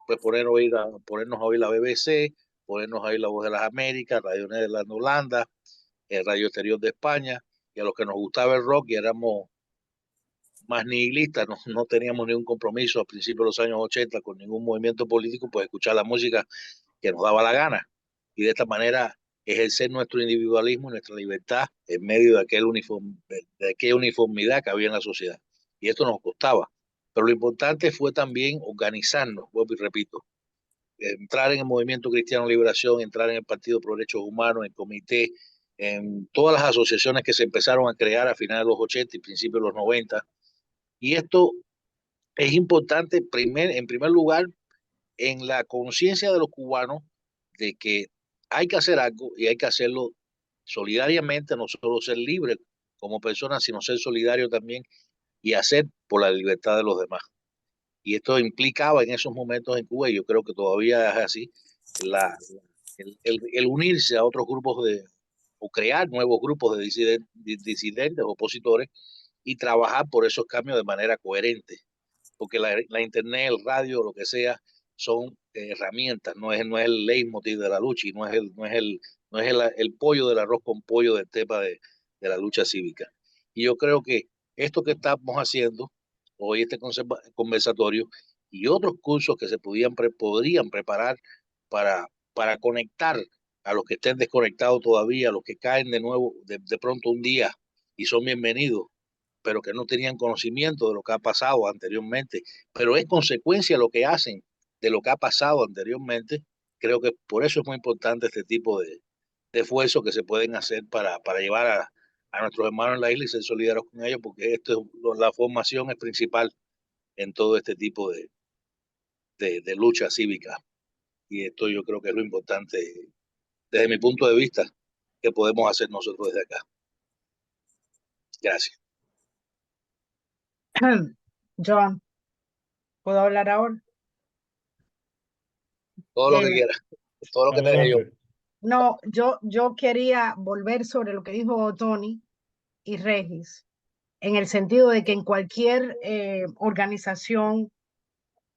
pues ponernos a oír la BBC, ponernos a oír la Voz de las Américas, Radio Nederland de Holanda, el Radio Exterior de España, y a los que nos gustaba el rock y éramos más nihilistas, no teníamos ningún compromiso a principios de los años 80 con ningún movimiento político, pues escuchar la música que nos daba la gana. Y de esta manera ejercer nuestro individualismo y nuestra libertad en medio de aquella uniformidad que había en la sociedad. Y esto nos costaba. Pero lo importante fue también organizarnos, vuelvo y repito, entrar en el Movimiento Cristiano Liberación, entrar en el Partido Pro Derechos Humanos, en el Comité, en todas las asociaciones que se empezaron a crear a finales de los 80 y principios de los 90. Y esto es importante, en primer lugar, en la conciencia de los cubanos de que hay que hacer algo y hay que hacerlo solidariamente, no solo ser libre como personas, sino ser solidario también y hacer por la libertad de los demás. Y esto implicaba en esos momentos en Cuba, y yo creo que todavía es así, el unirse a otros grupos o crear nuevos grupos de disidentes, opositores, y trabajar por esos cambios de manera coherente, porque la internet, el radio, lo que sea, son herramientas, no es el leitmotiv de la lucha, y no es el pollo del arroz con pollo del tema de la lucha cívica. Y yo creo que esto que estamos haciendo hoy, este conversatorio y otros cursos que se podrían preparar para conectar a los que estén desconectados todavía, a los que caen de nuevo de pronto un día y son bienvenidos, pero que no tenían conocimiento de lo que ha pasado anteriormente, pero es consecuencia de lo que hacen de lo que ha pasado anteriormente. Creo que por eso es muy importante este tipo de esfuerzos que se pueden hacer para llevar a nuestros hermanos en la isla y ser solidarios con ellos, porque la formación es principal en todo este tipo de lucha cívica. Y esto yo creo que es lo importante desde mi punto de vista que podemos hacer nosotros desde acá. Gracias. John, ¿puedo hablar ahora? Todo lo que quieras, todo lo que te dije yo. No, yo quería volver sobre lo que dijo Tony y Regis, en el sentido de que en cualquier organización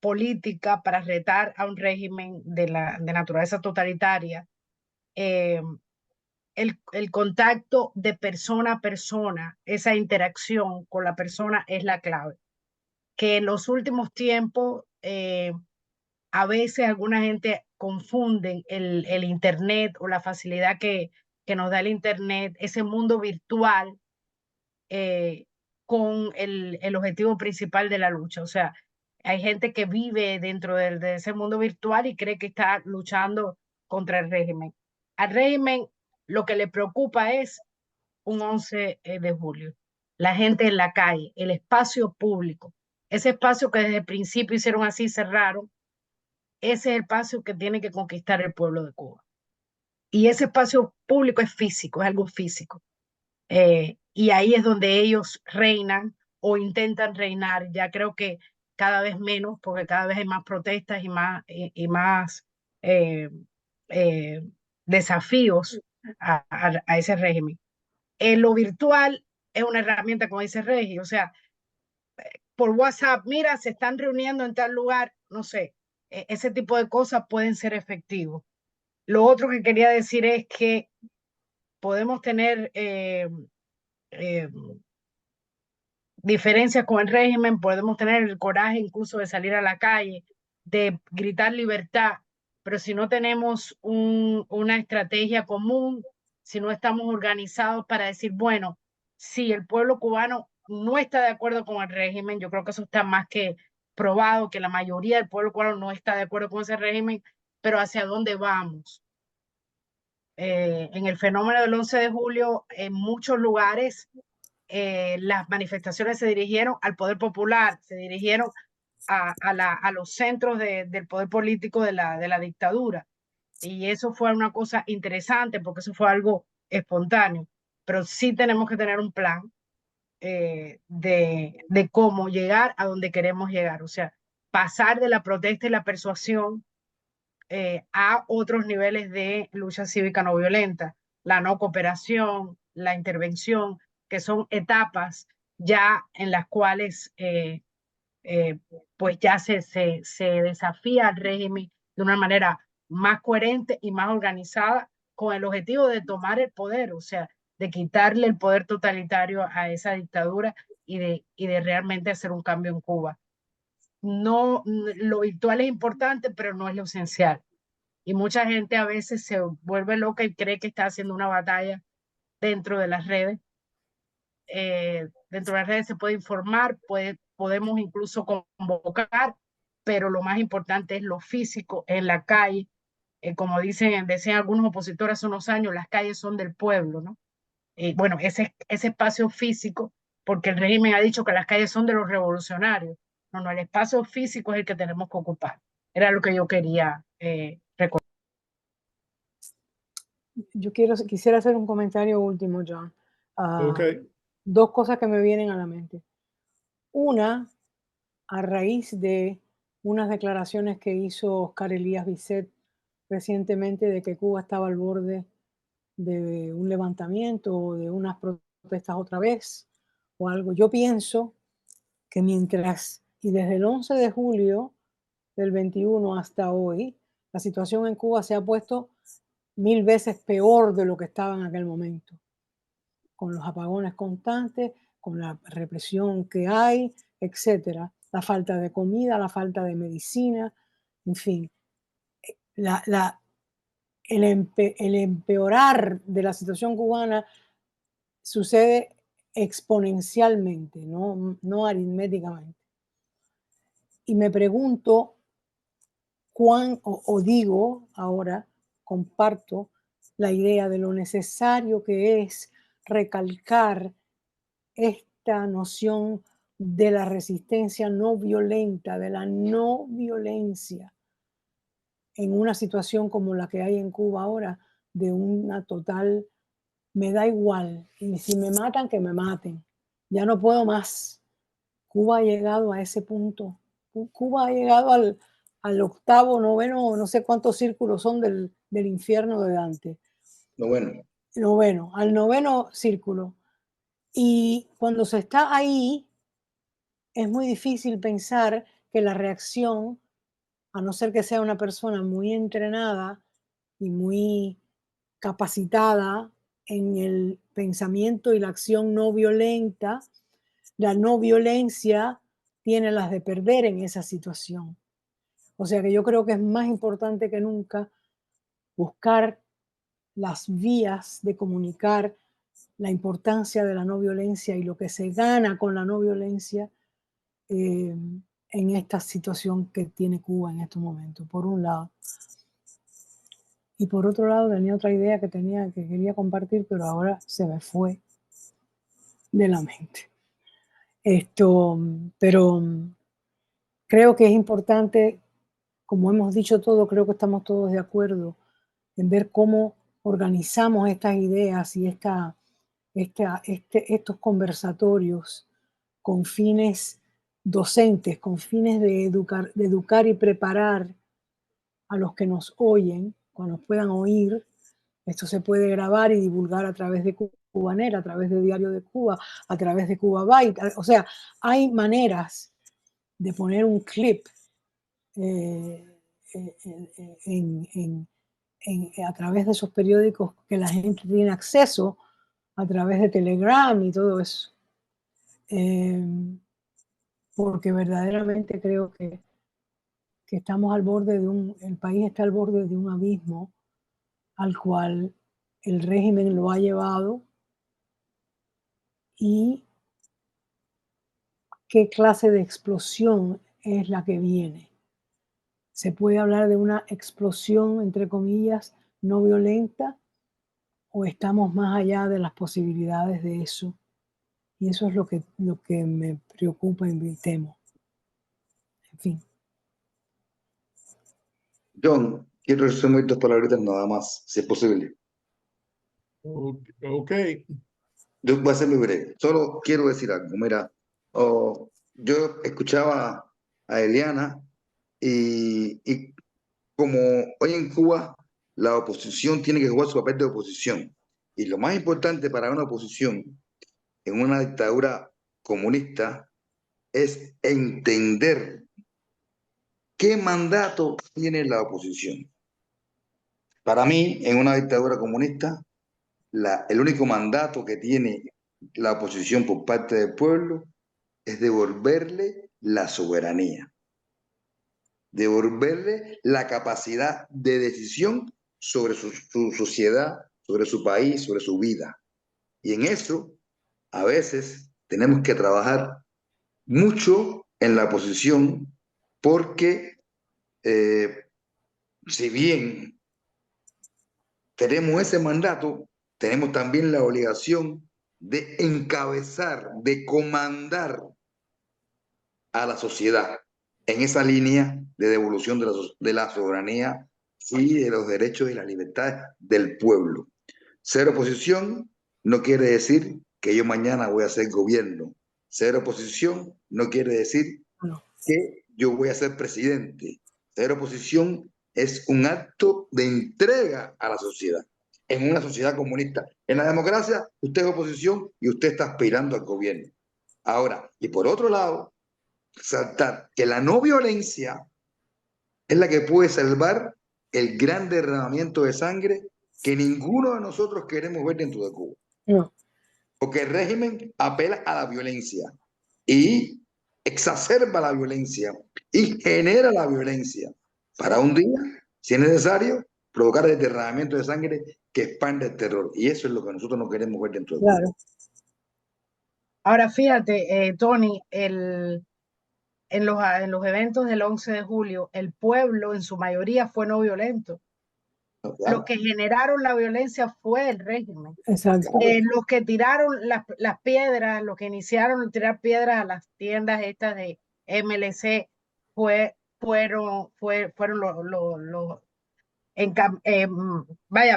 política para retar a un régimen de naturaleza totalitaria, el contacto de persona a persona, esa interacción con la persona es la clave. Que en los últimos tiempos, a veces alguna gente confunde el Internet o la facilidad que nos da el Internet, ese mundo virtual, con el objetivo principal de la lucha. O sea, hay gente que vive dentro de ese mundo virtual y cree que está luchando contra el régimen. Al régimen lo que le preocupa es un 11 de julio, la gente en la calle, el espacio público, ese espacio que desde el principio hicieron así, cerraron, ese es el espacio que tiene que conquistar el pueblo de Cuba. Y ese espacio público es físico, es algo físico. Y ahí es donde ellos reinan o intentan reinar. Ya creo que cada vez menos, porque cada vez hay más protestas y más desafíos a ese régimen. lo virtual es una herramienta, como dice Regi, o sea, por WhatsApp, mira, se están reuniendo en tal lugar, no sé, ese tipo de cosas pueden ser efectivos. Lo otro que quería decir es que podemos tener diferencias con el régimen, podemos tener el coraje incluso de salir a la calle, de gritar libertad, pero si no tenemos una estrategia común, si no estamos organizados para decir, bueno, si el pueblo cubano no está de acuerdo con el régimen, yo creo que eso está más que probado, que la mayoría del pueblo cubano no está de acuerdo con ese régimen, pero ¿hacia dónde vamos? En el fenómeno del 11 de julio, en muchos lugares, las manifestaciones se dirigieron al poder popular, se dirigieron a los centros del poder político de la dictadura. Y eso fue una cosa interesante porque eso fue algo espontáneo. Pero sí tenemos que tener un plan de cómo llegar a donde queremos llegar. O sea, pasar de la protesta y la persuasión a otros niveles de lucha cívica no violenta, la no cooperación, la intervención, que son etapas ya en las cuales pues ya se desafía al régimen de una manera más coherente y más organizada con el objetivo de tomar el poder, o sea, de quitarle el poder totalitario a esa dictadura y de realmente hacer un cambio en Cuba. No, lo virtual es importante, pero no es lo esencial. Y mucha gente a veces se vuelve loca y cree que está haciendo una batalla dentro de las redes. Dentro de las redes se puede informar, podemos incluso convocar, pero lo más importante es lo físico en la calle. Como decían algunos opositores hace unos años, las calles son del pueblo, ¿no? Bueno, ese espacio físico, porque el régimen ha dicho que las calles son de los revolucionarios. No, no, el espacio físico es el que tenemos que ocupar. Era lo que yo quería recordar. Yo quisiera hacer un comentario último, John. Okay. Dos cosas que me vienen a la mente. Una, a raíz de unas declaraciones que hizo Oscar Elías Bisset recientemente de que Cuba estaba al borde de un levantamiento o de unas protestas otra vez o algo. Yo pienso que mientras, y desde el 11 de julio del 21 hasta hoy, la situación en Cuba se ha puesto 1000 veces peor de lo que estaba en aquel momento, con los apagones constantes, con la represión que hay, etcétera, la falta de comida, la falta de medicina, en fin, el empeorar de la situación cubana sucede exponencialmente, no aritméticamente. Y me pregunto digo ahora, comparto la idea de lo necesario que es recalcar esta noción de la resistencia no violenta, de la no violencia en una situación como la que hay en Cuba ahora, de una total, me da igual, y si me matan, que me maten, ya no puedo más. Cuba ha llegado a ese punto. Cuba ha llegado al octavo, noveno, no sé cuántos círculos son del infierno de Dante. Al noveno círculo. Y cuando se está ahí, es muy difícil pensar que la reacción, a no ser que sea una persona muy entrenada y muy capacitada en el pensamiento y la acción no violenta, la no violencia tiene las de perder en esa situación. O sea que yo creo que es más importante que nunca buscar las vías de comunicar la importancia de la no violencia y lo que se gana con la no violencia en esta situación que tiene Cuba en estos momentos, por un lado. Y por otro lado tenía otra idea que quería compartir, pero ahora se me fue de la mente. Pero creo que es importante, como hemos dicho todo, creo que estamos todos de acuerdo en ver cómo organizamos estas ideas y estos conversatorios con fines docentes, con fines de educar y preparar a los que nos oyen, cuando nos puedan oír. Esto se puede grabar y divulgar a través de Cubanera, a través de Diario de Cuba, a través de Cuba Byte. O sea, hay maneras de poner un clip a través de esos periódicos que la gente tiene acceso, a través de Telegram y todo eso. Porque verdaderamente creo que estamos al borde el país está al borde de un abismo al cual el régimen lo ha llevado, y qué clase de explosión es la que viene. Se puede hablar de una explosión, entre comillas, no violenta, o estamos más allá de las posibilidades de eso. Y eso es lo que me preocupa y me temo. En fin. John, quiero resumir 2 palabritas nada más, si es posible. Ok. Yo voy a ser muy breve. Solo quiero decir algo. Mira, yo escuchaba a Eliana y como hoy en Cuba la oposición tiene que jugar su papel de oposición. Y lo más importante para una oposición en una dictadura comunista es entender qué mandato tiene la oposición. Para mí, en una dictadura comunista, el único mandato que tiene la oposición por parte del pueblo es devolverle la soberanía, devolverle la capacidad de decisión sobre su sociedad, sobre su país, sobre su vida. Y en eso, a veces, tenemos que trabajar mucho en la oposición porque, si bien tenemos ese mandato, tenemos también la obligación de encabezar, de comandar a la sociedad en esa línea de devolución de la soberanía y de los derechos y las libertades del pueblo. Ser oposición no quiere decir que yo mañana voy a ser gobierno. Ser oposición no quiere decir que yo voy a ser presidente. Ser oposición es un acto de entrega a la sociedad, en una sociedad comunista. En la democracia, usted es oposición y usted está aspirando al gobierno. Ahora, y por otro lado, saltar que la no violencia es la que puede salvar el gran derramamiento de sangre que ninguno de nosotros queremos ver dentro de Cuba. No. Porque el régimen apela a la violencia y exacerba la violencia y genera la violencia para un día, si es necesario, provocar el derramamiento de sangre que expande el terror. Y eso es lo que nosotros no queremos ver dentro de Cuba. Claro. Ahora fíjate, Tony, en los eventos del 11 de julio, el pueblo en su mayoría fue no violento. Claro. Los que generaron la viencia fue el régimen. Exacto. Los que tiraron las piedras, los que iniciaron a tirar piedras a las tiendas estas de MLC fueron los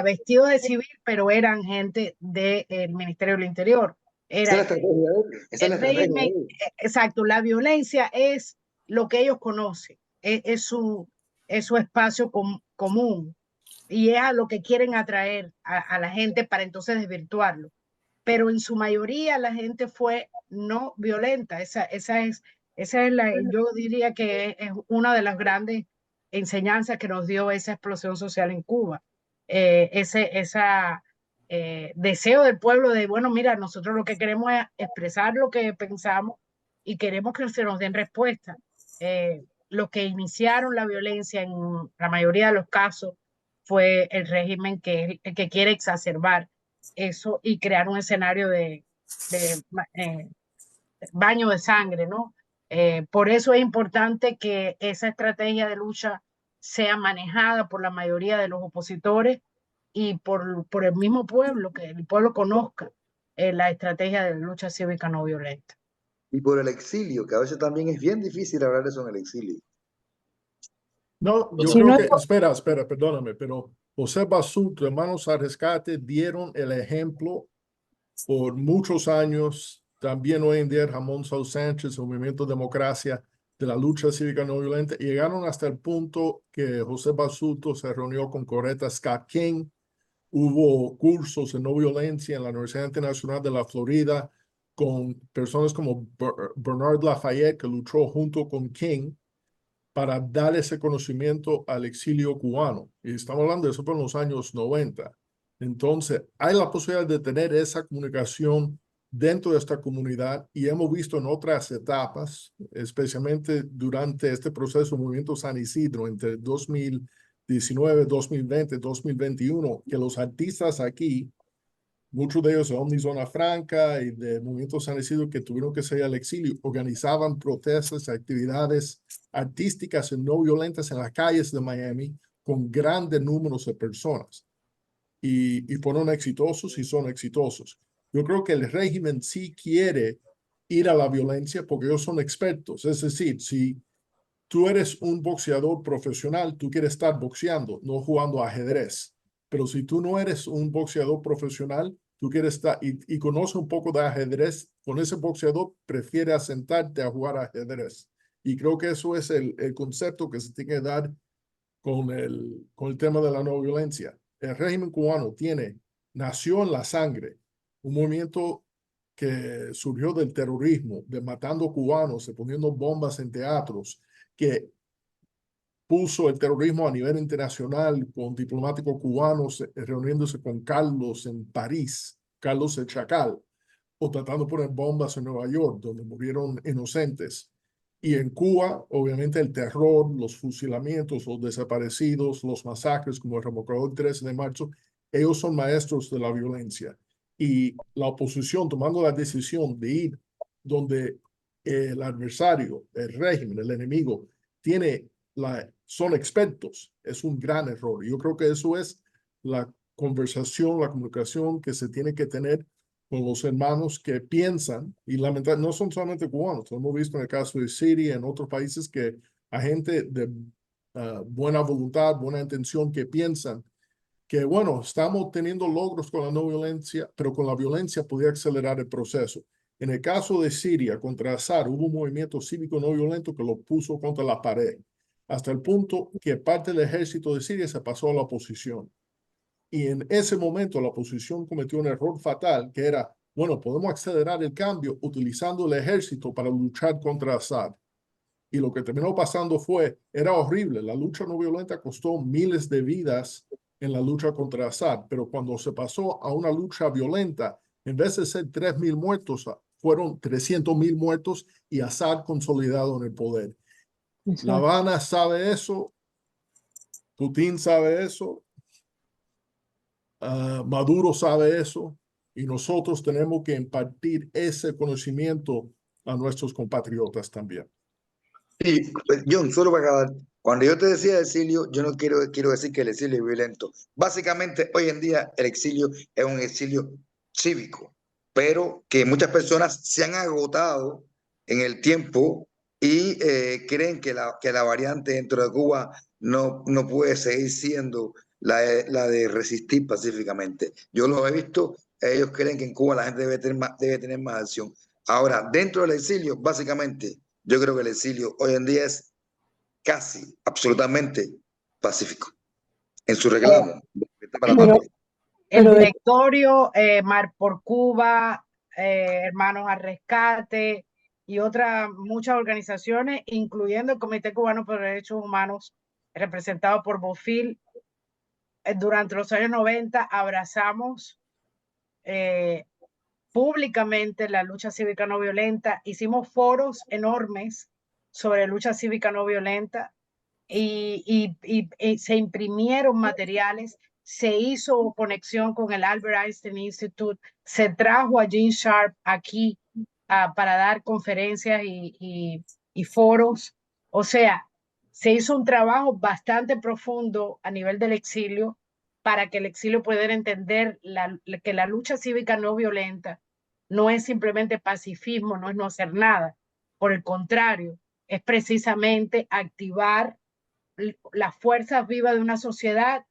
vestidos de civil, pero eran gente del Ministerio del Interior. Esa es la estrategia de él. Exacto, la violencia es lo que ellos conocen, es su espacio común, y es a lo que quieren atraer a la gente para entonces desvirtuarlo. Pero en su mayoría la gente fue no violenta. Esa es yo diría que es una de las grandes enseñanzas que nos dio esa explosión social en Cuba. Deseo del pueblo de, bueno, mira, nosotros lo que queremos es expresar lo que pensamos y queremos que se nos den respuesta. Los que iniciaron la violencia en la mayoría de los casos fue el régimen que quiere exacerbar eso y crear un escenario de baño de sangre, ¿no? Por eso es importante que esa estrategia de lucha sea manejada por la mayoría de los opositores y por el mismo pueblo, que el pueblo conozca la estrategia de lucha cívica no violenta. Y por el exilio, que a veces también es bien difícil hablar de eso en el exilio. No, yo Si creo no que, es- espera, perdóname, pero José Basurto, Hermanos al Rescate, dieron el ejemplo por muchos años. También hoy en día Ramón Saúl Sánchez, el Movimiento Democracia, de la lucha cívica no violenta, llegaron hasta el punto que José Basurto se reunió con Coretta Scott King Hubo cursos de no violencia en la Universidad Internacional de la Florida con personas como Bernard Lafayette, que luchó junto con King para dar ese conocimiento al exilio cubano. Y estamos hablando de eso por los años 90. Entonces, hay la posibilidad de tener esa comunicación dentro de esta comunidad y hemos visto en otras etapas, especialmente durante este proceso del Movimiento San Isidro entre 2019, 2020, 2021, que los artistas aquí, muchos de ellos de Omni Zona Franca y de Movimiento San Isidro que tuvieron que salir al exilio, organizaban protestas, actividades artísticas y no violentas en las calles de Miami con grandes números de personas. Y fueron exitosos y son exitosos. Yo creo que el régimen sí quiere ir a la violencia porque ellos son expertos. Es decir, si tú eres un boxeador profesional, tú quieres estar boxeando, no jugando ajedrez. Pero si tú no eres un boxeador profesional, tú quieres estar y conoces un poco de ajedrez, con ese boxeador prefiere sentarte a jugar ajedrez. Y creo que eso es el concepto que se tiene que dar con el tema de la no violencia. El régimen cubano nació en la sangre, un movimiento que surgió del terrorismo, de matando cubanos, de poniendo bombas en teatros, que puso el terrorismo a nivel internacional con diplomáticos cubanos reuniéndose con Carlos en París, Carlos el Chacal, o tratando de poner bombas en Nueva York, donde murieron inocentes. Y en Cuba, obviamente, el terror, los fusilamientos, los desaparecidos, los masacres, como el remolcador 13 de marzo, ellos son maestros de la violencia. Y la oposición, tomando la decisión de ir donde el adversario, el régimen, el enemigo, son expertos, es un gran error. Yo creo que eso es la conversación, la comunicación que se tiene que tener con los hermanos que piensan, y lamentablemente no son solamente cubanos, lo hemos visto en el caso de Siria, en otros países que hay gente de buena voluntad, buena intención que piensan que, bueno, estamos teniendo logros con la no violencia, pero con la violencia podría acelerar el proceso. En el caso de Siria, contra Assad, hubo un movimiento cívico no violento que lo puso contra la pared, hasta el punto que parte del ejército de Siria se pasó a la oposición. Y en ese momento la oposición cometió un error fatal, que era, bueno, podemos acelerar el cambio utilizando el ejército para luchar contra Assad. Y lo que terminó pasando era horrible. La lucha no violenta costó miles de vidas en la lucha contra Assad, pero cuando se pasó a una lucha violenta, en vez de ser 3.000 muertos, fueron 300.000 muertos y Assad consolidado en el poder. Exacto. La Habana sabe eso, Putin sabe eso, Maduro sabe eso, y nosotros tenemos que impartir ese conocimiento a nuestros compatriotas también. Sí, John, solo para acabar, cuando yo te decía exilio, yo no quiero decir que el exilio es violento. Básicamente, hoy en día el exilio es un exilio cívico, pero que muchas personas se han agotado en el tiempo y creen que la variante dentro de Cuba no puede seguir siendo la de resistir pacíficamente. Yo lo he visto, ellos creen que en Cuba la gente debe tener más acción. Ahora, dentro del exilio, básicamente, yo creo que el exilio hoy en día es casi, absolutamente pacífico en su reclamo. El Pero de- directorio, Mar por Cuba, Hermanos al Rescate y muchas organizaciones, incluyendo el Comité Cubano por Derechos Humanos, representado por Bofil, durante los años 90 abrazamos públicamente la lucha cívica no violenta, hicimos foros enormes sobre lucha cívica no violenta y se imprimieron materiales, se hizo conexión con el Albert Einstein Institute, se trajo a Gene Sharp aquí para dar conferencias y foros. O sea, se hizo un trabajo bastante profundo a nivel del exilio para que el exilio pudiera entender que la lucha cívica no violenta no es simplemente pacifismo, no es no hacer nada. Por el contrario, es precisamente activar las fuerzas vivas de una sociedad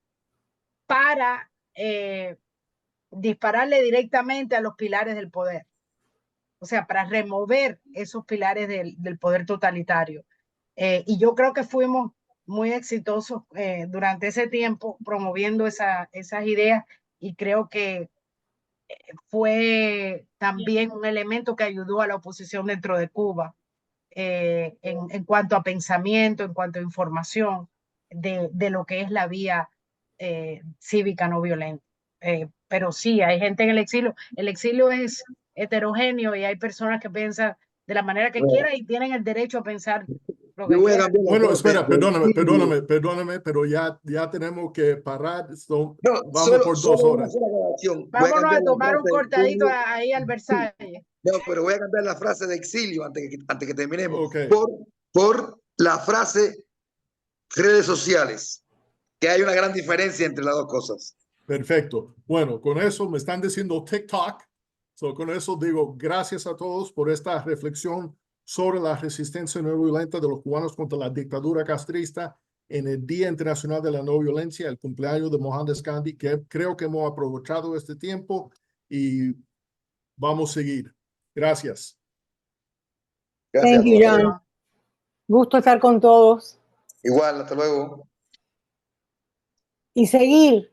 para dispararle directamente a los pilares del poder. O sea, para remover esos pilares del poder totalitario. Y yo creo que fuimos muy exitosos durante ese tiempo promoviendo esas ideas y creo que fue también un elemento que ayudó a la oposición dentro de Cuba en cuanto a pensamiento, en cuanto a información de lo que es la vía cívica no violenta. Pero sí, hay gente en el exilio. El exilio es heterogéneo y hay personas que piensan de la manera que quieran y tienen el derecho a pensar lo que Yo voy a quieran. cambiar la Bueno, frase espera, de exilio. perdóname, pero ya tenemos que parar. No, Vamos por 2 solo una horas. sola aclaración. Voy a Vámonos cambiar a la tomar un frase de cortadito exilio. ahí al Versalles. No, pero voy a cambiar la frase de exilio antes que terminemos Ok, por la frase redes sociales, que hay una gran diferencia entre las dos cosas. perfecto. Bueno, con eso me están diciendo TikTok. So, con eso digo gracias a todos por esta reflexión sobre la resistencia no violenta de los cubanos contra la dictadura castrista en el Día Internacional de la No Violencia, el cumpleaños de Mohandas Gandhi, que creo que hemos aprovechado este tiempo y vamos a seguir. Gracias. Gracias a Thank you, todos. John. Gusto estar con todos Igual, hasta luego. y seguir